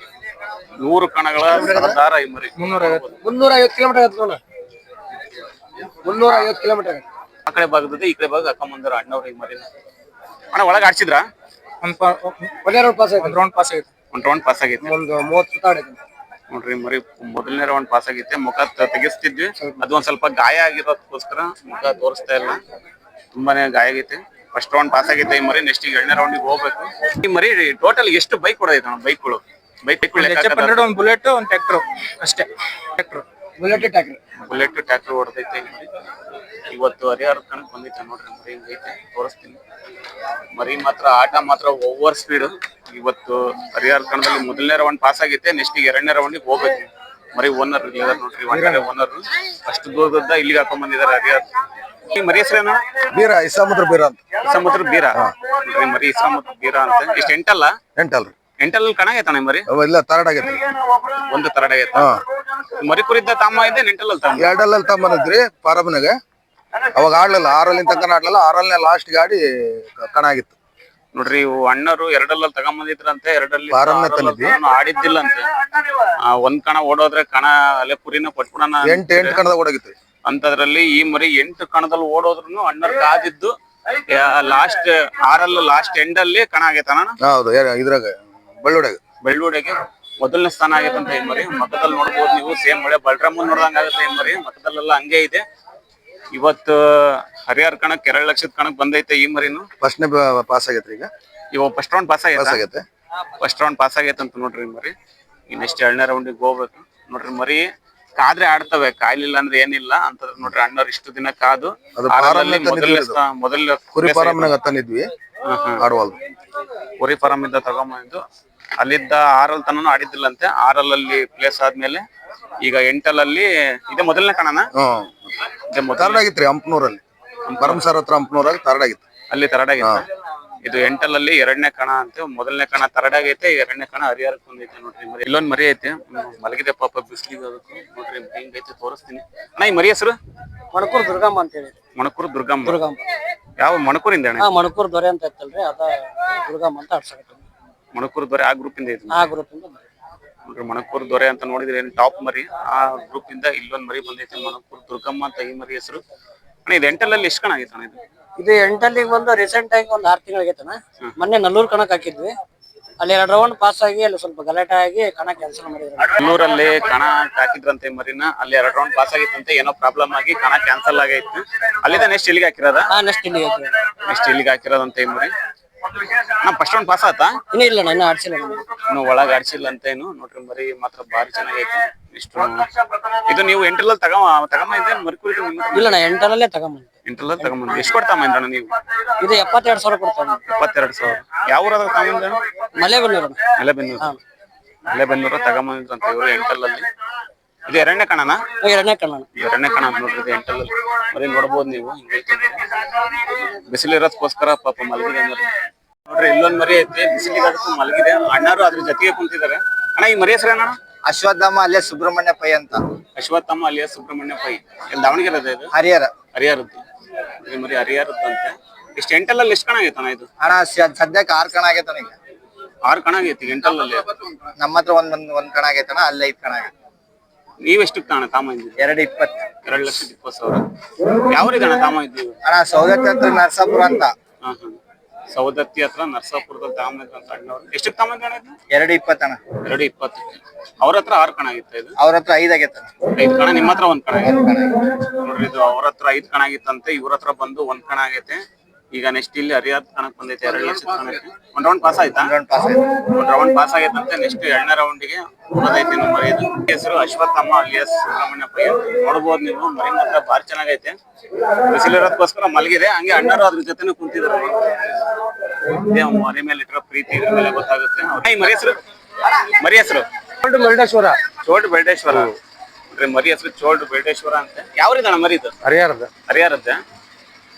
100 ಕಣಗಳ ಸರ್ದಾರ ಈ ಮರಿ. 350 ಕಿಲೋಮೀಟರ್. 350 ಕಿಲೋಮೀಟರ್ ಆ ಕಡೆ ಭಾಗದಿಂದ ಈ ಕಡೆ ಭಾಗ ಹಾಕೊಂಬಂದಾರ ಅಣ್ಣವ್ರ ಈ ಮರಿನ. ಅಣ್ಣ ಒಳಗೆ ಆಡ್ಸಿದ್ರ? ಒಂದೇ ರೌಂಡ್ ಪಾಸ್ ಆಯ್ತು. 1 ರೌಂಡ್ ಪಾಸ್ ಆಗೈತೆ. 1 ರೌಂಡ್ ಪಾಸ್ ಆಗೈತೆ. ಒಂದು 30 ಸುತ್ತ ಆಡೈತೆ. ನೋಡ್ರಿ ಮರಿ ಮೊದಲನೇ ರೌಂಡ್ ಪಾಸ್ ಆಗೈತೆ. ಮುಖ ತೆಗಿಸ್ತಿದ್ವಿ. ಅದು ಒಂದ್ ಸ್ವಲ್ಪ ಗಾಯ ಆಗಿರೋದಕ್ಕೋಸ್ಕರ ಮುಖ ತೋರಿಸ್ತಾ ಇಲ್ಲ. ತುಂಬಾನೇ ಗಾಯ ಆಗೈತೆ. ಫಸ್ಟ್ ರೌಂಡ್ ಪಾಸ್ ಆಗೈತೆ ಈ ಮರಿ. ನೆಕ್ಸ್ಟ್ 2ನೇ ರೌಂಡಿಗೆ ಹೋಗ್ಬೇಕು. ಈ ಮರಿ ಟೋಟಲ್ ಎಷ್ಟು ಬೈಕ್ ಹೊಡೆದೈತೆ ಅಣ್ಣ? ಬೈಕ್ಗಳು ಒಂದು ಬುಲೆಟ್, ಒಂದು ಟ್ರ್ಯಾಕ್ಟರ್ ಅಷ್ಟೇ. ಬುಲೆಟ್ ಟ್ರ್ಯಾಕ್ಟರ್ ಹೊಡೆದೈತೆ ಈ ಮರಿ. ಇವತ್ತು ಹರಿಹರ ಕಣಕ್ ಬಂದೈತೆ. ನೋಡ್ರಿ ಮರಿ ಹಿಂಗೈತೆ ತೋರಿಸ್ತೀನಿ. ಮರಿ ಮಾತ್ರ ಆಟ ಮಾತ್ರ ಓವರ್ ಸ್ಪೀಡ್. ಇವತ್ತು ಹರಿಹರ ಕಣದಲ್ಲಿ ಮೊದಲನೇ ರೌಂಡ್ ಪಾಸ್ ಆಗೈತೆ. ನೆಕ್ಸ್ಟ್ 2ನೇ ರೌಂಡಿಗೆ ಹೋಗ್ಬೇಕು. ಮರಿ ಓನರ್ ನೋಡ್ರಿ. ಓನರ್ ಅಷ್ಟು ದೂರದಿಂದ ಇಲ್ಲಿಗೆ ಹಾಕೊಂಡ್ ಬಂದಿದ್ದಾರೆ ಹರಿಹರ. ಈ ಮರಿ ಹೆಸರೇನ? ಬೀರ ಇಸಾಮುದ್ರ ಬೀರ ಅಂತ. ಇಸಾಮುದ್ರ ಬೀರ. ನೋಡ್ರಿ ಮರಿ ಇಸಾಮುದ್ರ ಬೀರ ಅಂತ. ಎಷ್ಟು ಎಂಟಲ್ಲ? ಎಂಟಲ್ಲಿ ಕಣ ಆಗೈತಣ್ಣ ಮರಿ? ಇಲ್ಲ ತರಡ್ ಆಗೈತಿ. ಒಂದು ತರಡ್ ಆಗೈತ. ಮರಿ ಕುರಿದ್ದ ತಾಮ ಇದೆ. ಎಂಟಲ್ಲಿ 2 ತಗೊಂಬಂದಿದ್ರಿ ಪಾರಬ್ನಾಗ. ಅವಾಗ ಆಡ್ಲಿಲ್ಲ. 6 ತನಕ ಆಡ್ಲಿಲ್ಲ. 6ನೇ ಲಾಸ್ಟ್ ಗಾಡಿ ಕಣ ಆಗಿತ್ತು. ನೋಡ್ರಿ ಇವು ಅಣ್ಣರು 2 ತಗೊಂಬಂದಿದ್ರಂತೆ. 2 ಆಡಿದ್ದಿಲ್ಲ ಅಂತೆ. ಒಂದ್ ಕಣ ಓಡೋದ್ರೆ ಕಣ ಅಲ್ಲೇ ಕುರಿನ ಪಟ್ಬಿಡೋಣ 8 ಕಣದಾಗ ಓಡಾಗಿತ್ತು ಅಂತದ್ರಲ್ಲಿ ಈ ಮರಿ 8 ಕಣದಲ್ಲಿ ಓಡೋದ್ರು ಅಣ್ಣರ್ ಕಾದಿದ್ದು ಲಾಸ್ಟ್ 6 ಲಾಸ್ಟ್ ಎಂಡ್ ಅಲ್ಲಿ ಕಣ ಆಗೈತಣ್ಣ. ಹೌದು. ಇದ್ರಾಗ ಬೆಳ್ಳೂಡೆಗೆ ಮೊದಲನೇ ಸ್ಥಾನ ಆಗೈತಂತ ಈ ಮರಿ. ಮಕ್ಕದಲ್ಲಿ ನೋಡ್ಬೋದು ನೀವು. ಸೇಮ್ ಒಳ್ಳೆ ಬಲರಾಮನ್ ನೋಡ್ದಂಗ ಆಗುತ್ತೆ ಈ ಮರಿ. ಮಕ್ಕದಲ್ಲೆಲ್ಲ ಹಂಗೆ ಇದೆ. ಇವತ್ತು ಹರಿಹರ ಕಣಕ್ 2 ಲಕ್ಷದ ಕಣಕ್ ಬಂದೈತೆ ಈ ಮರಿನು. ಫಸ್ಟ್ನೇ ಪಾಸ್ ಆಗೈತ್ರಿ. ಈಗ ಇವಾಗ ಫಸ್ಟ್ ರೌಂಡ್ ಪಾಸ್ ಆಗೈತೆ. ಫಸ್ಟ್ ರೌಂಡ್ ಪಾಸ್ ಆಗೈತೆ ಅಂತ ನೋಡ್ರಿ ಈ ಮರಿ. ನೆಕ್ಸ್ಟ್ 2ನೇ ರೌಂಡಿಗೆ ಹೋಗ್ಬೇಕು. ನೋಡ್ರಿ ಮರಿ ಕಾದ್ರೆ ಆಡ್ತವೆ, ಕಾಯ್ಲಿಲ್ಲ ಅಂದ್ರೆ ಏನಿಲ್ಲ ಅಂತ ನೋಡ್ರಿ. ಅಣ್ಣವ್ರು ಇಷ್ಟು ದಿನ ಕಾದು ಅದು ಆರರಲ್ಲಿ ಫಾರಂ ಮೊದಲ ಕುರಿ ಫಾರಮ್ನಾಗ ತಂದಿದ್ವಿ ಆಡುವಲ್ದು. ಕುರಿ ಫಾರಂ ಇಂದ ತಗೊಂಬಂದು ಅಲ್ಲಿದ್ದ 6 ತನೂ ಆಡಿದ್ದಿಲ್ಲಂತೆ. 6 ಪ್ಲೇಸ್ ಆದ್ಮೇಲೆ ಈಗ 8 ಇದೆ ಮೊದಲನೇ ಕಣನ. ಥರ್ಡ್ ಆಗಿತ್ರಿ ಹಂಪನೂರಲ್ಲಿ, ಭರಮಸಾರ ಹತ್ರ ಹಂಪನೂರಾಗ ಥರ್ಡ್ ಆಗಿತ್ತು. ಅಲ್ಲಿ ಥರ್ಡ್ ಆಗೈತೆ. ಇದು 8 2ನೇ ಕಣ ಅಂತೆ. ಮೊದಲನೇ ಕಣ ಥರ್ಡ್ ಆಗೈತೆ, 2ನೇ ಕಣ ಹರಿಹರಕ್ಕೆ ಬಂದೈತೆ ನೋಡ್ರಿ. ಮರಿ ಇಲ್ಲೊಂದ್ ಮರಿ ಐತೆ, ಮಲಗಿದೆ ಪಾಪ ಬಿಸಿಲಿಗೆ. ಅದಕ್ಕೂ ನೋಡ್ರಿ ಹೆಂಗೈತೆ ತೋರಿಸ್ತೀನಿ. ಅಣ್ಣ ಈ ಮರಿ ಹೆಸರು ಮಣಕೂರ್ ದುರ್ಗಮ್ಮ ಅಂತ ಹೇಳಿ. ಮಣಕೂರು ದುರ್ಗಮ್ಮ. ಯಾವ ಮಣಕೂರಿಂದ ಅಣ್ಣ? ಮಣಕೂರ್ ದೊರೆ ಅಂತ ಇತ್ತಲ್ರಿ, ಅದ ದುರ್ಗಮ್ಮ ಅಂತ ಆಡ್ಸಕತ್ತೀವಿ. ಮಣಕೂರು ದೊರೆ ಆ ಗ್ರೂಪ್ ಇಂದ ಐತಿ ಆ ಗ್ರೂಪ್ ಇಂದ ನೋಡ್ರಿ. ಮಣಕೂರು ದೊರೆ ಅಂತ ನೋಡಿದ್ರೆ ಏನ್ ಟಾಪ್ ಮರಿ. ಆ ಗ್ರೂಪ್ ಇಂದ ಇಲ್ಲೊಂದ್ ಮರಿ ಬಂದೈತೆ, ಮಣಕೂರು ದುರ್ಗಮ್ಮ ಅಂತ ಈ ಮರಿ ಹೆಸರು. ಅಣ್ಣ ಇದು 8 ಎಷ್ಟು ಕಣ ಆಗೈತೆ ಅಣ್ಣ ಇದು? ಇದು 8 ಬಂದು ರೀಸೆಂಟ್ ಆಗಿ ಒಂದು 6 ತಿಂಗಳಾಗೈತನ. ಮೊನ್ನೆ ನಲ್ಲೂರ್ ಕಣಕ್ ಹಾಕಿದ್ವಿ, ಅಲ್ಲಿ 2 ರೌಂಡ್ ಪಾಸ್ ಆಗಿ ಅಲ್ಲಿ ಸ್ವಲ್ಪ ಗಲಾಟೆ ಆಗಿ ಕಣ ಕ್ಯಾನ್ಸಲ್ ಮಾಡಿದ್ರು. ನಲ್ಲೂರಲ್ಲಿ ಕಣ ಹಾಕಿದ್ರಂತೆ ಮರಿನ, ಅಲ್ಲಿ 2 ರೌಂಡ್ ಪಾಸ್ ಆಗಿತ್ತಂತೆ. ಏನೋ ಪ್ರಾಬ್ಲಮ್ ಆಗಿ ಕಣ ಕ್ಯಾನ್ಸಲ್ ಆಗೈತೆ. ಅಲ್ಲಿಂದ ನೆಕ್ಸ್ಟ್ ಇಲ್ಲಿಗೆ ಹಾಕಿರೋದ? ನೆಕ್ಸ್ಟ್ ಇಲ್ಲಿಗೆ ಹಾಕಿರೋದು. ನೆಕ್ಸ್ಟ್ ಇಲ್ಲಿಗೆ ಹಾಕಿರೋದಂತೆ ಈ ಮರಿ. ಫಸ್ಟ್ ರೌಂಡ್ ಪಾಸ್ ಆತಾ? ಇನ್ನೂ ಇಲ್ಲ, ಇನ್ನ ಆಡ್ಸಿಲ್ಲ. ಇನ್ನು ಒಳಗ ಆಡ್ಸಿಲ್ಲ ಅಂತ ಏನು ನೋಡ್ರಿ. ಮರಿ ಮಾತ್ರ ಬಾರಿ ಚೆನ್ನಾಗೈತೆ. ಇಷ್ಟು ಇದು ನೀವು 8 ತಗೊಂಬಂದ್ರೆ ಮರಿ ಕುರಿ ಇಲ್ಲ, ನಾ 8 ತಗೊಂಬಂದೆ. 8 ತಗೊಂಬಂದ್ರೆ ಎಷ್ಟು ಕೊಡ್ತಾಮಂದ್ರ ನೀವು? ಇದು 72,000 ಕೊಡ್ತಾನೆ. 72,000. ಯಾವ ಊರಾಗ ತಗೊಂಬಂದ್ರ? ಮಲೆಬೆನ್ನೂರು. ಮಲೆಬೆನ್ನೂರು ತಗೊಂಬಂದ್ರಂತ ಇವರು 8 ಇದು 2ನೇ ಕಣನಾ? 2ನೇ ಕಣ. 2ನೇ ಕಣ ಅಂತ ನೋಡ್ರಿ. ಇದು 8 ಮರಿ ನೋಡ್ಬೋದು ನೀವು. ಹಿಂಗೈತೆ ಬಿಸಿಲಿರೋದಕ್ಕೋಸ್ಕರ ಪಾಪ ಮಲಗಿದೆ ನೋಡ್ರಿ. ಇಲ್ಲೊಂದ್ ಮರಿ ಐತಿ, ಬಿಸಿಲಿರೋದಕ್ಕೂ ಮಲಗಿದೆ. ಅಣ್ಣಾರು ಅದ್ರ ಜೊತೆಗೆ ಕುಂತಿದ್ದಾರೆ. ಅಣ್ಣ ಈ ಮರಿ ಹೆಸರೇನ? ಅಶ್ವತ್ಥಮ್ಮ ಅಲ್ಲೇ ಸುಬ್ರಹ್ಮಣ್ಯ ಪೈ ಅಂತ. ಅಶ್ವತ್ಥಮ್ಮ ಅಲ್ಲಿಯ ಸುಬ್ರಹ್ಮಣ್ಯ ಪೈ. ಇಲ್ಲಿ ದಾವಣಗೆರೆ ಅದ ಇದು? ಹರಿಹರದ್ದು. ಈ ಮರಿ ಹರಿಹರದ್ದಂತೆ. ಇಷ್ಟು 8 ಎಷ್ಟು ಕಣ ಆಗೈತಣ್ಣ ಇದು? ಅಣ್ಣ ಸದ್ಯಕ್ಕೆ 6 ಕಣ ಆಗೈತಣ. ಈಗ 6 ಕಣ ಆಗೈತಿ 8. ನಮ್ಮ ಹತ್ರ ಒಂದ್ ಕಣ ಆಗೈತಣ, ಅಲ್ಲಿ 5 ಕಣ ಆಗೈತೆ. ನೀವೆಷ್ಟು ತಾಣ ತಾಮ ಇದ್ದೀವಿ? 2,20,000. 2,20,000. ಯಾವ ರೀತಿ ತಾಮ ಇದ್ದೀವಿ? ಅಣ್ಣ ಸೌದತ್ತಿ ಹತ್ರ ನರಸಾಪುರ ಅಂತ. ಸೌದತ್ತಿ ಹತ್ರ ನರಸಾಪುರದಲ್ಲಿ ತಾಮ ಅಂತ ಅಣ್ಣವ್ರು. ಎಷ್ಟು ತಾಮ ಅಣ್ಣ ಇದು? 2,20 ಅಣ್ಣ. 2,20. ಅವ್ರ ಹತ್ರ 6 ಕಣ ಆಗಿತ್ತ ಇದು? ಅವ್ರ ಹತ್ರ 5 ಆಗೈತ. 5 ಕಣ. ನಿಮ್ಮ ಹತ್ರ 1 ಕಣ ಆಗೈತೆ ನೋಡ್ರಿ. ಇದು ಅವ್ರ ಹತ್ರ 5 ಕಣ ಆಗಿತ್ತಂತೆ, ಇವ್ರ ಹತ್ರ ಬಂದು 1 ಕಣ ಆಗೈತೆ. ಈಗ ನೆಕ್ಸ್ಟ್ ಇಲ್ಲಿ ಹರಿಹರ ಕಣಕ್ ಬಂದೈತೆ 2 ಲಕ್ಷದ ಕಣಕ್ಕೆ. 1 ರೌಂಡ್ ಪಾಸ್ ಆಯ್ತಾ? 1 ರೌಂಡ್ ಪಾಸ್ ಆಗೈತಂತೆ. ನೆಕ್ಸ್ಟ್ 2ನೇ ರೌಂಡಿಗೆ ಹೋದೈತಿ ನಮ್ಮ ಮರಿ. ಇದು ಹೆಸರು ಅಶ್ವತ್ಥಮ್ಮ ಅಲಿಯಾಸ್ ಸುಬ್ರಹ್ಮಣ್ಯ ಪೈ. ನೋಡ್ಬೋದು ನೀವು, ಮರಿ ಮಾತ್ರ ಬಾರಿ ಚೆನ್ನಾಗೈತೆ. ಬಿಸಿಲಿರೋದಕ್ಕೋಸ್ಕರ ಮಲಗಿದೆ. ಹಂಗೆ ಅಣ್ಣರು ಅದ್ರ ಜೊತೆನೂ ಕುಂತಿದ್ದಾರೆ. ಮರಿ ಮೇಲೆ ಇಟ್ಟಿರೋ ಪ್ರೀತಿ ಇದ್ರ ಮೇಲೆ ಗೊತ್ತಾಗುತ್ತೆ. ಈ ಮರಿ ಹೆಸರು? ಚೋಲ್ಡ್ ಮುರುಡೇಶ್ವರ. ಚೋಲ್ಡ್ ಬೆಲ್ಡೇಶ್ವರ. ಮರಿ ಹೆಸರು ಚೋಲ್ಡ್ ಬೆಲ್ಡೇಶ್ವರ ಅಂತ. ಯಾವ್ರಿದಣ್ಣ ಮರಿ ಇದು?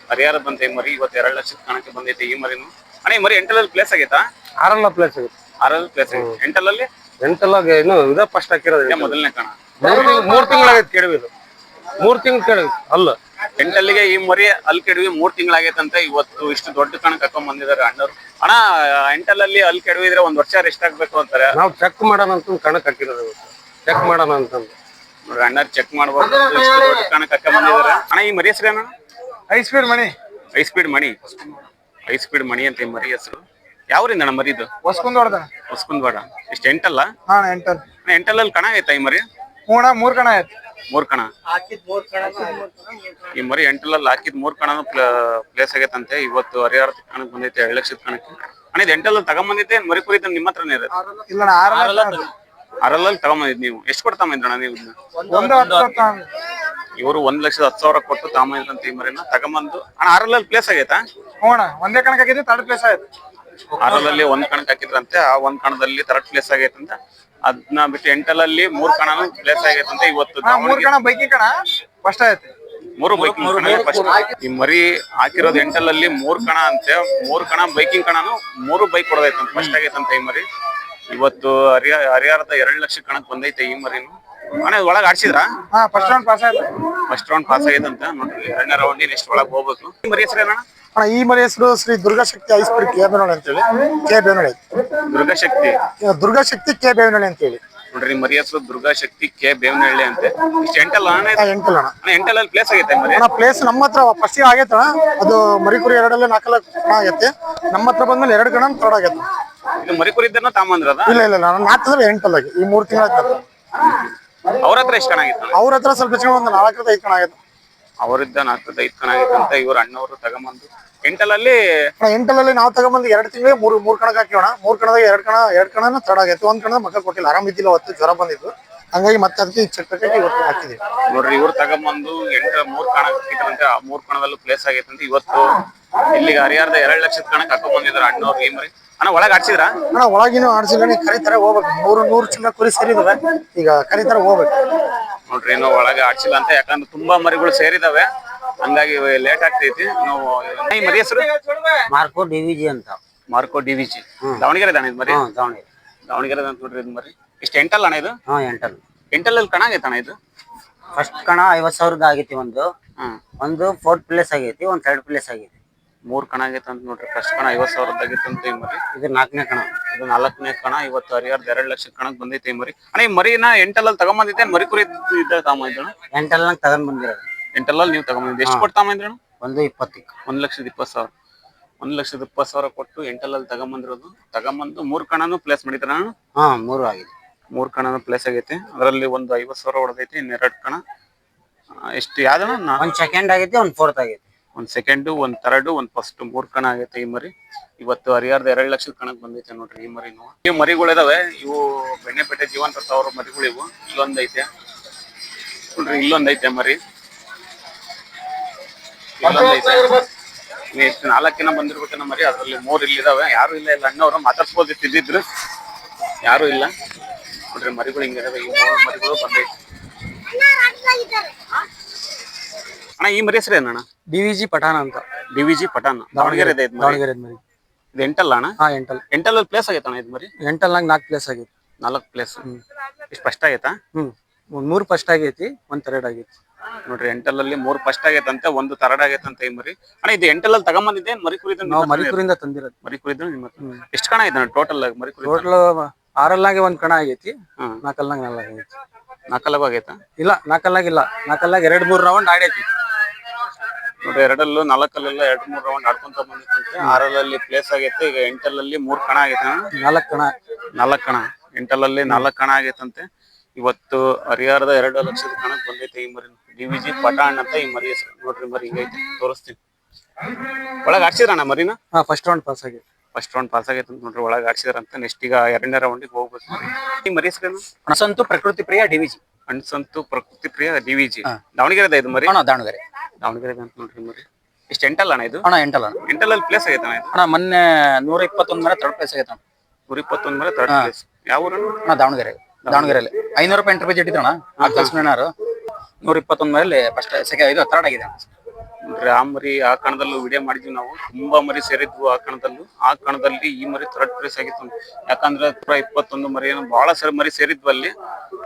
ಹರಿಹರದಂತೆ ಮರಿ. ಇವತ್ತು 2 ಲಕ್ಷದ ಕಣಕ್ಕೆ ಬಂದೈತೆ ಈ ಮರಿನು. ಅಣ್ಣ ಈ ಮರಿ 8 ಪ್ಲೇಸ್ ಆಗೈತಾ? 6 ಪ್ಲೇಸ್ ಆಗೈತೆ. 6 ಪ್ಲೇಸ್ ಆಗೈತೆ. 8 ಇನ್ನು ಇದ ಫಸ್ಟ್ ಹಾಕಿರೋದು. ಮೊದಲನೇ ಕಣ. 3 ತಿಂಗಳಾಗೈತೆ ಕೆಡವಿ. 3 ತಿಂಗಳು ಕೆಡವಿ ಅಲ್ಲ. 8 ಈ ಮರಿ ಅಲ್ಲಿ ಕೆಡವಿ 3 ತಿಂಗಳಾಗೈತಂತೆ. ಇವತ್ತು ಇಷ್ಟು ದೊಡ್ಡ ಕಣಕ್ಕೆ ಹಾಕೊಂಡ್ ಬಂದಿದ್ದಾರೆ ಅಣ್ಣರು. ಅಣ್ಣ 8 ಅಲ್ಲಿ ಕೆಡವಿದ್ರೆ 1 ವರ್ಷ ರೆಸ್ಟ್ ಆಗ್ಬೇಕು ಅಂತಾರೆ. ನಾವು ಚೆಕ್ ಮಾಡೋಣ ಅಂತ ಕಣಕ್ ಹಾಕಿರೋದು. ಚೆಕ್ ಮಾಡೋಣ ಅಂತಂದು ನೋಡ್ರಿ, ಅಣ್ಣರು ಚೆಕ್ ಮಾಡ್ಬೋದು. ಇಷ್ಟು ದೊಡ್ಡ ಕಣಕ್ಕೆ ಹಾಕೊಂಡ್ ಬಂದಿದ್ದಾರೆ. ಅಣ್ಣ ಈ ಮರಿ ಹೆಸರೇನ? ಹೈ ಸ್ಪೀಡ್ ಮಣಿ. ಹೈ ಸ್ಪೀಡ್ ಮಣಿ ಅಂತ ಈ ಮರಿ ಹೆಸರು. ಯಾವ್ರಿಂದ ಅಣ್ಣ ಮರಿ ಇದು? ಹೊಸಕುಂದವಾಡ. ಇಷ್ಟು 8? 8 ಕಣ ಆಯ್ತಾ ಈ ಮರಿ? 3 ಕಣ ಆಯ್ತು. 3 ಕಣ ಈ ಮರಿ 8 ಹಾಕಿದ್ 3 ಕಣ ಪ್ಲೇಸ್ ಆಗೈತಂತೆ. ಇವತ್ತು ಹರಿಹರ ಕಣಕ್ ಬಂದೈತೆ 2 ಲಕ್ಷದ ಕಣಕ್ಕೆ. ಅಣ್ಣ ಇದು 8 ತಗೊಂಬಂದೈತೆ ಮರಿ ಕುರಿ ನಿಮ್ಮ ಹತ್ರನೇ ಇರೋದು? 6 ತಗೊಂಬಂದಿದ್ ನೀವು. ಎಷ್ಟು ಕೊಟ್ಟು ತಗೊಂಬಂದ್ರಣ್ಣ ನೀವು? ಇವರು 1,10,000 ಕೊಟ್ಟು ತಗೊಂಬಂದ್ರಂತ ಈ ಮರಿನ ತಗೊಂಬಂದು. ಅಣ್ಣ 6 ಪ್ಲೇಸ್ ಆಗೈತಾ? ಒಂದೇ ಕಣಕ್ ಹಾಕಿದ್ವಿ, 3rd ಪ್ಲೇಸ್ ಆಯ್ತು. 6 1 ಕಣಕ್ ಹಾಕಿದ್ರಂತೆ. ಆ 1 ಕಣದಲ್ಲಿ 3rd ಪ್ಲೇಸ್ ಆಗೈತಂತ. ಅದನ್ನ ಬಿಟ್ಟು 8 3 ಕಣನು ಪ್ಲೇಸ್ ಆಗೈತಂತೆ. ಇವತ್ತು 3 ಕಣ ಬೈಕಿಂಗ್ ಕಣ ಫಸ್ಟ್ ಆಯ್ತು. 3 ಬೈಕಿಂಗ್ ಕಣ ಫಸ್ಟ್. ಈ ಮರಿ ಹಾಕಿರೋದು 8 3 ಕಣ ಅಂತೆ. 3 ಕಣ ಬೈಕಿಂಗ್ ಕಣನು 3 ಬೈಕ್ ಕೊಡೋದೈತಂತ ಫಸ್ಟ್ ಆಗೈತಂತ ಈ ಮರಿ. ಇವತ್ತು ಹರಿಹರದ 2 ಲಕ್ಷ ಕಣಕ್ ಬಂದೈತೆ ಈ ಮರಿನು. ಅಣ್ಣ ಒಳಗ್ ಆಡ್ಸಿದ್ರ? ಫಸ್ಟ್ ರೌಂಡ್ ಪಾಸ್ ಆಯ್ತು. ಫಸ್ಟ್ ರೌಂಡ್ ಪಾಸ್ ಆಗೈತಂತ ನೋಡ್ರಿ. 2ನೇ ರೌಂಡ್ ನೆಕ್ಸ್ಟ್ ಒಳಗ್ ಹೋಗ್ಬೇಕು. ಈ ಮರಿ ಹೆಸರು ಏನಣ್ಣ? ಈ ಮರಿ ಹೆಸರು ಶ್ರೀ ದುರ್ಗಾಶಕ್ತಿ ಹೈಸ್ಪೀಡ್ ಕೆ ಬೇವನಹಳ್ಳಿ ಅಂತೇಳಿ. ಕೆ ಬೇವನಹಳ್ಳಿ. ದುರ್ಗಾಶಕ್ತಿ ಕೆ ಬೇವನಹಳ್ಳಿ ಅಂತೇಳಿ ನೋಡ್ರಿ. ಮರಿ ಹೆಸರು ದುರ್ಗಾಶಕ್ತಿ ಕೆ ಬೇವನಹಳ್ಳಿ ಅಂತೆ. ಇಷ್ಟು 8 ಅಣ್ಣ? 8 ಪ್ಲೇಸ್ ಆಗೈತೆ ಮರಿ. ಪ್ಲೇಸ್ ನಮ್ಮ ಹತ್ರ ಫಸ್ಟ್ ಆಗೈತಣ. ಅದು ಮರಿ ಕುರಿ 2 4 ಕಣ ಆಗೈತೆ. ನಮ್ಮ ಹತ್ರ ಬಂದ್ಮೇಲೆ 2 ಕಣ 3rd ಆಗೈತೆ. ಇದು ಮರಿ ಕುರಿ ಇದ್ದನ್ನ ತಾಂಬಂದ್ರದ? ಇಲ್ಲ ನಾನು 8 ಈ 3 ತಿಂಗಳ. ಅವ್ರ ಹತ್ರ ಎಷ್ಟು ಕಣ ಆಗಿತ್ತು? ಅವ್ರ ಹತ್ರ ಸ್ವಲ್ಪ ಹೆಚ್ಚು ಒಂದು 4 5 ಕಣ ಆಗೈತೆ. ಅವರಿದ್ದ 4 5 ಕಣ ಆಗಿತ್ತಂತ. ಇವ್ರ ಅಣ್ಣವರು ತಗೊಂಬಂದು 8 ನಾವು ತಗೊಂಬಂದು 2 ತಿಂಗಳಿಗೆ 3 ಕಣಕ್ಕೆ ಹಾಕಿವಣ. 3 ಕಣದಾಗ 2 ಕಣನ 3rd ಆಗೈತೆ. 1 ಕಣದ ಮಕ್ಕ ಕೊಟ್ಟಿಲ್ಲ, ಆರಾಮ್ ಇದ್ದಿಲ್ಲ, ಅವತ್ತು ಜ್ವರ ಬಂದಿತ್ತು. ಹಂಗಾಗಿ ಮತ್ತೆ ಅದಕ್ಕೆ ಚೆಕ್ ಕಟ್ಟಿ ಇವತ್ತು ಹಾಕಿದೀವಿ. ನೋಡ್ರಿ ಇವ್ರು ತಗೊಂಬಂದು 3 ಕಣ ಹಾಕಿದ್ರಂತೆ, ಆ 3 ಕಣದಲ್ಲೂ ಪ್ಲೇಸ್ ಆಗೈತಂತೆ. ಇವತ್ತು ಇಲ್ಲಿಗೆ ಹರಿಹರದ 2 ಲಕ್ಷದ ಕಣಕ್ಕೆ ಹಾಕೊಂಡ್ ಬಂದಿದ್ದಾರೆ ಅಣ್ಣವ್ರು ಈ ಮರಿ. ಅಣ್ಣ ಒಳಗ್ ಆಡ್ಸಿದ್ರ? ಅಣ್ಣ ಒಳಗಿನೂ ಆಡ್ಸಿಲ್ಲ, ಕರಿತಾರೆ ಹೋಗ್ಬೇಕು. 100 ಚಿನ್ನ ಕುರಿ ಸೇರಿದಾವೆ, ಈಗ ಕರಿತಾರೆ ಹೋಗ್ಬೇಕು. ನೋಡ್ರಿ ಇನ್ನು ಒಳಗೆ ಆಡ್ಸಿಲ್ಲ ಅಂತ, ಯಾಕಂದ್ರೆ ತುಂಬಾ ಮರಿಗಳು ಸೇರಿದಾವೆ, ಹಂಗಾಗಿ ಲೇಟ್ ಆಗ್ತೈತಿ. ನಾವು ಈ ಮರಿ ಹೆಸರು ಮಾರ್ಕೋ ಡಿವಿಜಿ ಅಂತ. ಮಾರ್ಕೋ ಡಿವಿಜಿ, ದಾವಣಗೆರೆ ಅಣ್ಣ ಇದು ಮರಿ? ದಾವಣಗೆರೆ. ದಾವಣಗೆರೆ ಅಂತ ನೋಡ್ರಿ ಇದು ಮರಿ. ಇಷ್ಟು ಎಂಟಲ್ ಅಣ್ಣ ಇದು? ಎಂಟಲ್. ಎಂಟಲ್ಲಲ್ಲಿ ಕಣ ಆಗೈತೆ ಅಣ್ಣ ಇದು? ಫಸ್ಟ್ ಕಣ 50,000 ಆಗೈತಿ. ಒಂದು 4th ಪ್ಲೇಸ್ ಆಗೈತಿ, ಒಂದು 3rd ಪ್ಲೇಸ್ ಆಗೈತಿ. 3 ಕಣ ಆಗೈತೆ ಅಂತ ನೋಡ್ರಿ. ಫಸ್ಟ್ ಕಣ 50,000 ಆಗಿತ್ತು ಅಂತ ಈ ಮರಿ. ಇದು 4ನೇ ಕಣ. ಇದು 4ನೇ ಕಣ. ಇವತ್ತು ಹರಿಹರದ 2 ಲಕ್ಷದ ಕಣಕ್ ಬಂದೈತೆ ಈ ಮರಿ. ಅಣ್ಣ ಈ ಮರಿನ ಎಂಟಲ್ಲಲ್ಲಿ ತಗೊಂಬಂದಿದ್ದೆ, ಮರಿ ಕುರಿ ಇದ್ದಾಗ ತಗೊಂಬಂದಿದ್ದಣ್ಣ? ಎಂಟಲ್ನಾಗ ತಗೊಂಡ್ ಬಂದಿರೋದು. ಎಂಟಲ್ಲಲ್ಲಿ ನೀವು ತಗೊಂಬಂದಿದ್ದು ಎಷ್ಟು ಕೊಟ್ಟು ತಗೊಂಬಂದ್ರಣ್ಣ? 1,20,000. 1,20,000. 1,20,000 ಕೊಟ್ಟು ಎಂಟಲ್ಲಲ್ಲಿ ತಗೊಂಬಂದಿರೋದು. ತಗೊಂಬಂದು 3 ಕಣನು ಪ್ಲೇಸ್ ಮಾಡಿದ್ರ? 3 ಆಗಿದೆ. 3 ಕಣನು ಪ್ಲೇಸ್ ಆಗೈತಿ. ಅದರಲ್ಲಿ ಒಂದು 50,000 ಹೊಡೆದೈತಿ, ಇನ್ನು 2 ಕಣ. ಎಷ್ಟು ಯಾವ್ದಣ್ಣ? 1 ಸೆಕೆಂಡ್ ಆಗೈತಿ, 1 4th ಆಗೈತಿ. 1 ಸೆಕೆಂಡ್, 1 ಥರ್ಡ್, 1 ಫಸ್ಟ್, 3 ಕಣ ಆಗೈತೆ ಈ ಮರಿ. ಇವತ್ತು ಹರಿಹರದ 2 ಲಕ್ಷದ ಕಣಕ್ ಬಂದೈತೆ ನೋಡ್ರಿ ಈ ಮರಿನು. ಈ ಮರಿಗಳಿದಾವೆ, ಇವು ಬೆಣ್ಣೆಪೇಟೆ ಜೀವಂತ ಅವ್ರ ಮರಿಗಳು ಇವು. ಇಲ್ಲೊಂದೈತೆ ನೋಡ್ರಿ, ಇಲ್ಲೊಂದೈತೆ ಮರಿ. ಎಷ್ಟು 4 ದಿನ ಬಂದಿರ್ಬೇಕನ್ನ ಮರಿ. ಅದ್ರಲ್ಲಿ 3 ಇಲ್ಲಿದಾವೆ. ಯಾರು ಇಲ್ಲ ಅಣ್ಣವ್ರು ಮಾತಾಡ್ಸ್ಬೋದಿತ್ತು, ಇದ್ದಿದ್ರು ಯಾರು ಇಲ್ಲ ನೋಡ್ರಿ. ಮರಿಗಳು ಹಿಂಗಿದಾವೆ, ಈ 3 ಮರಿಗಳು ಬಂದೈತೆ ಅಣ್ಣ. ಈ ಮರಿ ಹೆಸರು ಏನಣ್ಣ? ಡಿವಿಜಿ ಪಠಾಣ ಅಂತ. ಡಿವಿಜಿ ಪಠಾಣ, ದಾವಣಗೆರೆ ಇದೆ ಇದು ಮರಿ. ಮರಿ. ಇದು ಎಂಟಲ್ಲ ಅಣ್ಣ? ಎಂಟಲ್. ಎಂಟಲ್ಲಲ್ಲಿ ಪ್ಲೇಸ್ ಆಗೈತಣ್ಣ ಇದು ಮರಿ? ಎಂಟಲ್ನಾಗ 4 ಪ್ಲೇಸ್ ಆಗೈತಿ. 4 ಪ್ಲೇಸ್. ಇಷ್ಟು ಫಸ್ಟ್ ಆಗೈತಾ? 3 ಫಸ್ಟ್ ಆಗೈತಿ, 1 ಥರ್ಡ್ ಆಗೈತಿ. ನೋಡ್ರಿ ಎಂಟಲ್ಲಲ್ಲಿ 3 ಫಸ್ಟ್ ಆಗೈತಂತೆ, 1 ಥರ್ಡ್ ಆಗೈತಂತೆ ಈ ಮರಿ. ಅಣ್ಣ ಇದು ಎಂಟಲ್ಲಲ್ಲಿ ತಗೊಂಬಂದಿದ್ದೆ ಮರಿ ಕುರಿದ? ನಾವು ಮರಿ ಕುರಿಯಿಂದ ತಂದಿರೋದು. ಮರಿ ಕುರಿದ ನಿಮ್ಮ ಎಷ್ಟು ಕಣ ಐತೆ ಟೋಟಲ್ ಮರಿ ಕುರಿ? ಟೋಟಲ್ 6 1 ಕಣ ಆಗೈತಿ, 4 4 ಆಗೈತಿ. 4 ಆಗೈತಾ? ಇಲ್ಲ, 4 ಇಲ್ಲ, 4 2-3 ರೌಂಡ್ ಆಡೈತಿ. ನೋಡ್ರಿ 2 4 2-3 ರೌಂಡ್ ಆಡ್ಕೊಂತ ಬಂದಿತ್ತಂತೆ. 6 ಪ್ಲೇಸ್ ಆಗೈತೆ. ಈಗ ಎಂಟಲ್ಲಲ್ಲಿ 3 ಕಣ ಆಗೈತೆ. 4 ಕಣ. 4 ಕಣ. ಎಂಟಲ್ಲಲ್ಲಿ 4 ಕಣ ಆಗೈತಂತೆ. ಇವತ್ತು ಹರಿಹರದ 2 ಲಕ್ಷದ ಕಣಕ್ ಬಂದೈತೆ ಈ ಮರಿ. ಡಿವಿಜಿ ಪಠಾಣ್ ಅಂತ ಈ ಮರಿ ಹೆಸರು. ನೋಡ್ರಿ ಮರಿ ಹಿಂಗೈತೆ, ತೋರಿಸ್ತೀನಿ. ಒಳಗ್ ಆಡ್ಸಿದ್ರಣ್ಣ ಮರಿನ? ಫಸ್ಟ್ ರೌಂಡ್ ಪಾಸ್ ಆಗೈತಿ. ಫಸ್ಟ್ ರೌಂಡ್ ಪಾಸ್ ಆಗೈತೆ ಅಂತ ನೋಡ್ರಿ. ಒಳಗೆ ಆಡ್ಸಿದ್ರಂತ. ನೆಕ್ಸ್ಟ್ ಈಗ 2ನೇ ರೌಂಡಿಗೆ ಹೋಗ್ಬೇಕು. ಈ ಮರಿ ಹೆಸರೇನು? ಅಣಸಂತು ಪ್ರಕೃತಿ ಪ್ರಿಯ ಡಿವಿಜಿ. ಅಣಸಂತು ಪ್ರಕೃತಿ ಪ್ರಿಯ ಡಿವಿಜಿ, ದಾವಣಗೆರೆ ಇದು ಮರಿ? ದಾವಣಗೆರೆ. ದಾವಣಗೆರೆ ಅಂತ ನೋಡ್ರಿ ಮರಿ. ಎಷ್ಟು ಎಂಟಲ್ಲ ಅಣ್ಣ ಇದು? ಎಂಟಲ್ಲ. ಎಂಟಲ್ಲಲ್ಲಿ ಪ್ಲೇಸ್ ಆಗೈತೆ ಅಣ್ಣ ಇದು? ಮೊನ್ನೆ 121 ಮೇಲೆ 3rd ಪ್ಲೇಸ್ ಆಗೈತೆ. 121 ಮೇಲೆ 3rd ಪ್ಲೇಸ್. ಯಾವ ಊರನ್ನು? ದಾವಣಗೆರೆ. ದಾವಣಗೆರೆಯಲ್ಲಿ 500 ರೂಪಾಯಿ ಎಂಟ್ರಿ ಇಟ್ಟಿದ್ರು ಅಣ್ಣ. 121 ಮೇಲೆ ಫಸ್ಟ್ ಇದು 3rd ಆಗಿದೆ. ನೋಡ್ರಿ ಆ ಮರಿ, ಆ ಕಣದಲ್ಲೂ ವಿಡಿಯೋ ಮಾಡಿದ್ವಿ ನಾವು. ತುಂಬಾ ಮರಿ ಸೇರಿದ್ವು ಆ ಕಣದಲ್ಲೂ. ಆ ಕಣದಲ್ಲಿ ಈ ಮರಿ 3rd ಪ್ಲೇಸ್ ಆಗಿತ್ತು. ಯಾಕಂದ್ರೆ 121 ಮರಿ ಏನು ಬಹಳ ಮರಿ ಸೇರಿದ್ವು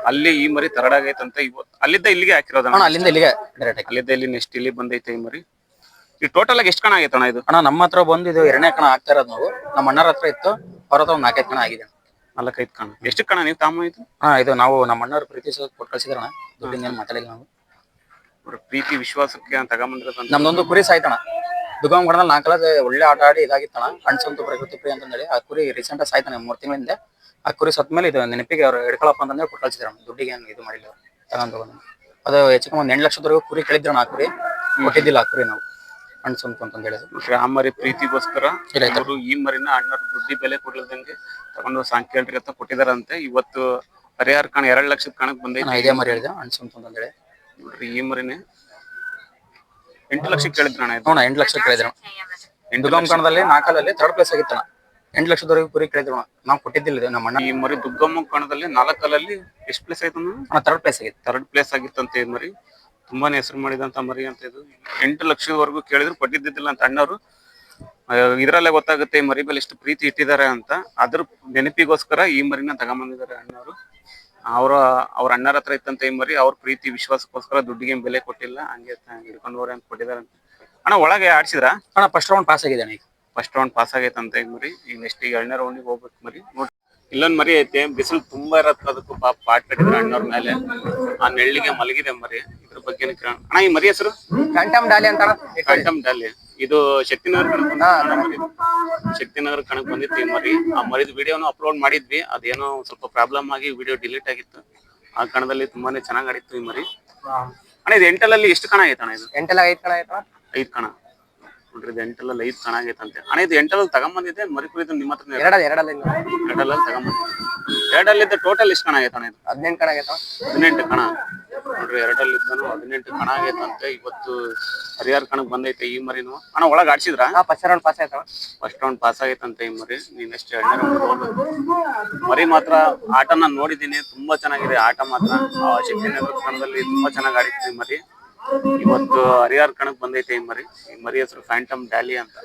ಅಲ್ಲಿ ಈ ಮರಿ 3rd ಆಗೈತಂತ. ಇವತ್ತು ಅಲ್ಲಿದ್ದ ಇಲ್ಲಿಗೆ ಹಾಕಿರೋದಣ್ಣ? ಅಲ್ಲಿಂದ ಇಲ್ಲಿಗೆ ಡೈರೆಕ್ಟ್. ಅಲ್ಲಿದ್ದ ಇಲ್ಲಿ ನೆಕ್ಸ್ಟ್ ಇಲ್ಲಿ ಬಂದೈತೆ ಈ ಮರಿ. ಈ ಟೋಟಲ್ ಆಗಿ ಎಷ್ಟು ಕಣ ಆಗೈತಣ್ಣ ಇದು? ನಮ್ಮ ಹತ್ರ ಬಂದು ಇದು 2ನೇ ಕಣ ಆಗ್ತಾ ಇರೋದು ನಾವು. ನಮ್ಮ ಅಣ್ಣರ ಹತ್ರ ಇತ್ತು, ಅವ್ರ ಹತ್ರ 4-5 ಕಣ ಆಗಿದೆ. 4-5 ಕಣ. ಎಷ್ಟು ಕಣ ನೀವು ತಾಮಾಯ್ತು? ಇದು ನಾವು ನಮ್ಮ ಅಣ್ಣವ್ರ ಪ್ರೀತಿ ಕೊಟ್ಟು ಕಳ್ಸಿದ್ರಣ. ದುಡ್ಡಿಂದ ಏನು ಮಾತಾಡಿಲ್ಲ ನಾವು. ಪ್ರೀತಿ ವಿಶ್ವಾಸಕ್ಕೆ ತಗೊಂಬಂದಿರೋದು. ನಮ್ದೊಂದು ಕುರಿ ಸಾಯ್ತಣ. ದುಗಾಂಗಡದಲ್ಲಿ 4 ಒಳ್ಳೆ ಆಟ ಆಡಿ ಇದಾಗಿತ್ತಣ. ಅಣಸಂತು ಪ್ರಕೃತಿ ಪ್ರಿಯ ಅಂತಂದೇಳಿ ಆ ಕುರಿ ರೀಸೆಂಟ್ ಆಗಿ ಸಾಯ್ತಾನೆ 3 ತಿಂಗಳಿಂದ. ಆ ಕುರಿ ಸತ್ ಮೇಲೆ ಇದು ನೆನಪಿಗೆ ಅವ್ರು ಹಿಡ್ಕೊಳಪ್ಪ ಅಂತಂದ್ರೆ ಕೊಟ್ಟು ಕಳ್ಸಿದ್ರಣ. ದುಡ್ಡಿಗೆ ಏನು ಇದು ಮಾಡಿಲ್ಲ, ತಗೊಂಡು. ಅದು ಹೆಚ್ಚು ಕಮ್ಮಿ 8 ಲಕ್ಷದವರೆಗೂ ಕುರಿ ಕೇಳಿದ್ರಣ. ಆ ಕುರಿ ಕೊಟ್ಟಿದ್ದಿಲ್ಲ. ಆ ಕುರಿ ನಾವು ಅಣಸಂತು ಅಂತ ಹೇಳಿದ್ರು. ಆ ಮರಿ ಪ್ರೀತಿಗೋಸ್ಕರ ಅವರು ಈ ಮರಿನ ಅಣ್ಣರು ದುಡ್ಡಿ ಬೆಲೆ ಕೊಡ್ಲದಂಗೆ ತಗೊಂಡು ಸಾಂಕೇಳ್ರಿ ಅಂತ ಕೊಟ್ಟಿದಾರಂತೆ. ಇವತ್ತು ಹರಿಹರ ಕಣ 2 ಲಕ್ಷದ ಕಣಕ್ ಬಂದೈತೆ. ಇದೇ ಮರಿ ಹೇಳಿದೆ ಅಣಸಂತು ಅಂತಂದೇಳಿ. ನೋಡ್ರಿ ಈ ಮರಿನೇ 8 ಲಕ್ಷ ಕೇಳಿದ್ರಣ. 8 ಲಕ್ಷ ಕೇಳಿದ್ರು. ದುಗಾಮ್ ಕಣದಲ್ಲಿ 4 3rd ಪ್ಲೇಸ್ ಆಗಿತ್ತಣ. 8 ಲಕ್ಷದವರೆಗೂ ಕುರಿ ಕೇಳಿದ್ರು. ನಾವು ಕೊಟ್ಟಿದ್ದಿಲ್ಲ ನಮ್ಮ ಅಣ್ಣ. ಈ ಮರಿ ದುಗ್ಗಮ್ಮ ಕಣದಲ್ಲಿ 4 ಎಷ್ಟು ಪ್ಲೇಸ್ ಆಯ್ತು? 3rd ಪ್ಲೇಸ್ ಆಗಿತ್ತು. 3rd ಪ್ಲೇಸ್ ಆಗಿತ್ತಂತೆ ಈ ಮರಿ. ತುಂಬಾನೇ ಹೆಸರು ಮಾಡಿದಂತ ಮರಿ ಅಂತ ಇದು. 8 ಲಕ್ಷದವರೆಗೂ ಕೇಳಿದ್ರು, ಕೊಟ್ಟಿದ್ದಿಲ್ಲ ಅಂತ ಅಣ್ಣವರು. ಇದ್ರಲ್ಲೇ ಗೊತ್ತಾಗುತ್ತೆ ಈ ಮರಿ ಮೇಲೆ ಎಷ್ಟು ಪ್ರೀತಿ ಇಟ್ಟಿದ್ದಾರೆ ಅಂತ. ಅದ್ರ ನೆನಪಿಗೋಸ್ಕರ ಈ ಮರಿನ ತಗೊಂಬಂದಿದ್ದಾರೆ ಅಣ್ಣವರು. ಅವ್ರ ಅಣ್ಣರ ಹತ್ರ ಇತ್ತಂತ ಈ ಮರಿ. ಅವ್ರ ಪ್ರೀತಿ ವಿಶ್ವಾಸಕ್ಕೋಸ್ಕರ ದುಡ್ಡಿಗೆ ಬೆಲೆ ಕೊಟ್ಟಿಲ್ಲ, ಹಂಗೆ ಹಿಡ್ಕೊಂಡು ಹೋಗ್ರಿ ಅಂತ ಕೊಟ್ಟಿದ್ದಾರೆ ಅಂತ. ಅಣ್ಣ ಒಳಗೆ ಆಡ್ಸಿದ್ರ? ಫಸ್ಟ್ ರೌಂಡ್ ಪಾಸ್ ಆಗಿದೆ. ಫಸ್ಟ್ ರೌಂಡ್ ಪಾಸ್ ಆಗೈತಂತ ಈ ಮರಿ. ಈಗ ನೆಕ್ಸ್ಟ್ ಈಗ 2ನೇ ರೌಂಡಿಗೆ ಹೋಗ್ಬೇಕು ಮರಿ. ನೋಡಿ ಇಲ್ಲೊಂದ್ ಮರಿ ಐತೆ, ಬಿಸಿಲು ತುಂಬಾ ಇರತ್ತ. ಅದಕ್ಕೂ ಪಾಟ್ ಕಟ್ಟಿದ್ರೆ ಅಣ್ಣವ್ರ ಮೇಲೆ. ಆ ನೆಳ್ಳಿಗೆ ಮಲಗಿದೆ ಮರಿ. ಇದ್ರ ಬಗ್ಗೆ ಕೇಳೋಣ. ಅಣ್ಣ ಈ ಮರಿ ಹೆಸರು? ಫ್ಯಾಂಟಮ್ ಡಾಲಿ ಅಂತ. ಫ್ಯಾಂಟಮ್ ಡಾಲಿ. ಇದು ಶಕ್ತಿನಗರ ಕಣಕ್ ಬಂದಿತ್ತು ಈ ಮರಿ. ಆ ಮರಿದ ವಿಡಿಯೋನು ಅಪ್ಲೋಡ್ ಮಾಡಿದ್ವಿ. ಅದೇನೋ ಸ್ವಲ್ಪ ಪ್ರಾಬ್ಲಮ್ ಆಗಿ ವಿಡಿಯೋ ಡಿಲೀಟ್ ಆಗಿತ್ತು. ಆ ಕಣದಲ್ಲಿ ತುಂಬಾನೇ ಚೆನ್ನಾಗ್ ಆಡಿತ್ತು ಈ ಮರಿ. ಅಣ್ಣ ಇದು ಎಂಟಲಲ್ಲಿ ಎಷ್ಟು ಕಣ ಆಗೈತಣ್ಣ ಇದು? 5 ಕಣ ಆಯ್ತಾ? 5 ಕಣ. ನೋಡ್ರಿ ಇದು ಎಂಟಲಲ್ಲಿ 5 ಕಣ ಆಗೈತಂತೆ. ಅಣ್ಣ ಇದು ಎಂಟಲಲ್ಲಿ ತಗೊಂಬಂದಿದ್ದೆ ಮರಿ ಕುರಿದು ನಿಮ್ಮ ಹತ್ರ? 2 ಎರಡಲ್ಲಿ ತಗೊಂಬಂದಿದ್ದೆ. ಎರಡಲ್ಲಿದ್ದ ಟೋಟಲ್ ಎಷ್ಟು ಕಣ ಆಗೈತಣ್ಣ ಇದು? 18 ಕಣ ಆಗೈತ. 18 ಕಣ ನೋಡ್ರಿ. ಎರಡಲ್ಲಿದ್ದನು 18 ಕಣ ಆಗೈತಂತೆ. ಇವತ್ತು ಹರಿಹರ ಕಣಕ್ ಬಂದೈತೆ ಈ ಮರಿನು. ಅಣ್ಣ ಒಳಗ್ ಆಡ್ಸಿದ್ರ? ಫಸ್ಟ್ ರೌಂಡ್ ಪಾಸ್ ಆಯ್ತವ. ಫಸ್ಟ್ ರೌಂಡ್ ಪಾಸ್ ಆಗೈತಂತೆ ಈ ಮರಿ. ನೀನ್ ಎಷ್ಟು ಎರಡನೇ ರೌಂಡ್ ಹೋಗ್ಬೇಕು. ಮರಿ ಮಾತ್ರ ಆಟನ ನೋಡಿದೀನಿ, ತುಂಬಾ ಚೆನ್ನಾಗಿದೆ ಆಟ ಮಾತ್ರ. ಶಕ್ತಿನಗರ ಕಣದಲ್ಲಿ ತುಂಬಾ ಚೆನ್ನಾಗಿ ಆಡಿತ್ತು ಈ ಮರಿ. ಇವತ್ತು ಹರಿಹರ ಕಣಕ್ ಬಂದೈತೆ ಈ ಮರಿ. ಈ ಮರಿ ಹೆಸರು ಫ್ಯಾಂಟಮ್ ಡ್ಯಾಲಿ ಅಂತ.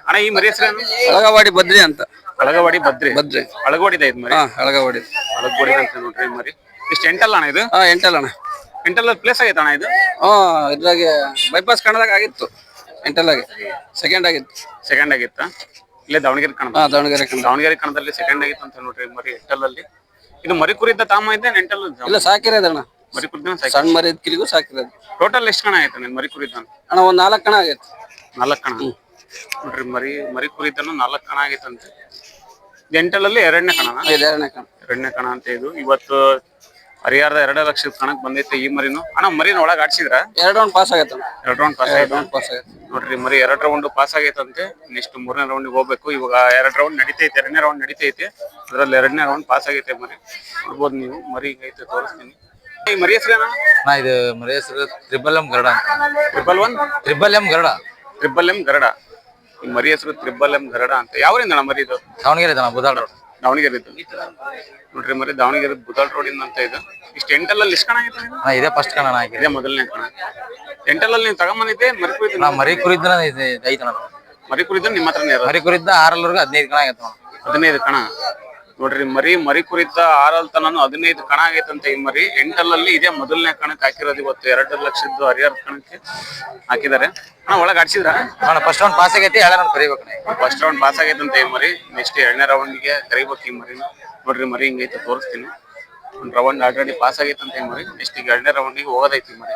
ಅಣ್ಣ ಈ ಮರಿ ಹೆಸರು ಅಳಗವಾಡಿ ಬದ್ರಿ ಅಂತ. ಅಳಗವಾಡಿ ಬದ್ರಿ. ಅಳಗೋಡಿದೆ ಇದು ಮರಿ. ಅಳಗವಾಡಿ ಅಂತ ನೋಡ್ರಿ ಈ ಮರಿ. ಇಷ್ಟು ಎಂಟಲ್ಲ ಅಣ್ಣ ಇದು? ಎಂಟಲ್ ಅಣ್ಣ. ಎಂಟಲ್ಲ ಪ್ಲೇಸ್ ಆಗೈತೆ ಅಣ್ಣ ಇದು? ಇದ್ರಾಗೆ ಬೈಪಾಸ್ ಕಣದಾಗ ಆಗಿತ್ತು. ಎಂಟಲ್ಲಾಗೆ ಸೆಕೆಂಡ್ ಆಗಿತ್ತು. ಸೆಕೆಂಡ್ ಆಗಿತ್ತ? ಇಲ್ಲೇ ದಾವಣಗೆರೆ ಕಣ. ದಾವಣಗೆರೆ ಕಣದಲ್ಲಿ ಸೆಕೆಂಡ್ ಆಗಿತ್ತು ಅಂತ ನೋಡ್ರಿ ಮರಿ ಎಂಟಲ್ಲಲ್ಲಿ. ಇದು ಮರಿ ಕುರಿತ ತಾಮ ಇದೆ ಎಂಟಲ್? ಇಲ್ಲ ಸಾಕಿರೋದಣ್ಣ. ಮರಿ ಕುರಿತ ಸಣ್ಣ ಮರಿ ಕಿಲಿಗೂ ಸಾಕಿರೋದು. ಟೋಟಲ್ ಎಷ್ಟು ಕಣ ಆಯ್ತು ನಿನ್ ಮರಿ ಕುರಿತ? ಅಣ್ಣ ಒಂದ್ 4 ಕಣ ಆಗೈತೆ. 4 ಕಣ ನೋಡ್ರಿ. ಮರಿ ಕುರಿತನು 4 ಕಣ ಆಗೈತಂತೆ. ಎಂಟಲಲ್ಲಿ ಎರಡನೇ ಕಣ. ಎರಡನೇ ಕಣ ಅಂತ ಇದು. ಇವತ್ತು ಹರಿಹರದ 2 ಲಕ್ಷದ ಕಣಕ್ ಬಂದೈತೆ ಈ ಮರಿನು. ಅಣ್ಣ ಮರಿನ ಒಳಗ್ ಆಡ್ಸಿದ್ರ? 2 ರೌಂಡ್ ಪಾಸ್ ಆಗೈತೆ. 2 ರೌಂಡ್ ಪಾಸ್ ಆಗೈತೆ ನೋಡ್ರಿ. ಮರಿ 2 ರೌಂಡ್ ಪಾಸ್ ಆಗೈತಂತೆ. ನೆಕ್ಸ್ಟ್ 3ನೇ ರೌಂಡ್ ಹೋಗ್ಬೇಕು. ಇವಾಗ 2 ರೌಂಡ್ ನಡೀತೈತೆ, 2ನೇ ರೌಂಡ್ ನಡೀತೈತೆ. ಅದ್ರಲ್ಲಿ 2ನೇ ರೌಂಡ್ ಪಾಸ್ ಆಗೈತೆ ಮರಿ. ನೋಡ್ಬೋದು ನೀವು. ಮರಿ ಐತೆ ತೋರಿಸ್ತೀನಿ. ಈ ಮರಿ ಹೆಸರೇನ? ಇದು ಮರಿ ಹೆಸರು ತ್ರಿಬಲ್ ಎಂ ಗರುಡ ಅಂತ. Triple one? Triple M Garuda. Triple M Garuda. ಈ ಮರಿ ಹೆಸರು ತ್ರಿಬಲ್ ಎಂ ಗರುಡ ಅಂತ. ಯಾವರಿಂದ ಮರಿ ಇದು? ದಾವಣಗೆರೆ ಬುಧಾಳ್ ರೋಡ್. ದಾವಣಗೆರೆ ನೋಡ್ರಿ ಮರಿ. ದಾವಣಗೆರೆ ಬುಧಾಳ್ ರೋಡ್ ಅಂತ ಇದು. ಇಷ್ಟು ಎಂಟಲ್ಲಲ್ಲಿ ಎಷ್ಟು ಕಣ ಆಗೈತೆ? ಇದೇ ಫಸ್ಟ್ ಕಣ ಇದೇ ಮೊದಲನೇ ಕಣ. ಎಂಟಲ್ಲಲ್ಲಿ ನೀವು ತಗೊಂಬಂದಿದ್ದೆ ಮರಿ ಕುರಿತ? ಮರಿ ಕುರಿದ ಐತಣ. ಮರಿ ಕುರಿತ ನಿಮ್ಮ ಹತ್ರನೇ? ಮರಿ ಕುರಿದ 6 15 ಕಣ ಆಗೈತೆ. 15 ಕಣ ನೋಡ್ರಿ. ಮರಿ ಕುರಿತ 6 ತನನು 15 ಕಣ ಆಗೈತಂತೆ ಈ ಮರಿ. ಎಂಟಲ್ಲಲ್ಲಿ ಇದೇ ಮೊದಲನೇ ಕಣಕ್ಕೆ ಹಾಕಿರೋದು. ಇವತ್ತು 2 ಲಕ್ಷದ್ದು ಹರಿಹರ ಕಣಕ್ಕೆ ಹಾಕಿದ್ದಾರೆ. ಒಳಗ್ ಆಡ್ಸಿದ್ರ? ಫಸ್ಟ್ ರೌಂಡ್ ಪಾಸ್ ಆಗೈತಿ. 2ನೇ ರೌಂಡ್ ಕರಿಬೇಕು. ಫಸ್ಟ್ ರೌಂಡ್ ಪಾಸ್ ಆಗೈತಂತೆ ಈ ಮರಿ. ನೆಕ್ಸ್ಟ್ 2ನೇ ರೌಂಡ್ಗೆ ಕರಿಬೇಕು ಈ ಮರಿನ. ನೋಡ್ರಿ ಮರಿ ಹಿಂಗೈತೆ ತೋರಿಸ್ತೀನಿ. 1 ರೌಂಡ್ ಆಲ್ರೆಡಿ ಪಾಸ್ ಆಗೈತಂತೆ ಈ ಮರಿ. ನೆಕ್ಸ್ಟ್ ಈಗ 2ನೇ ರೌಂಡಿಗೆ ಹೋಗೋದೈತಿ ಈ ಮರಿ.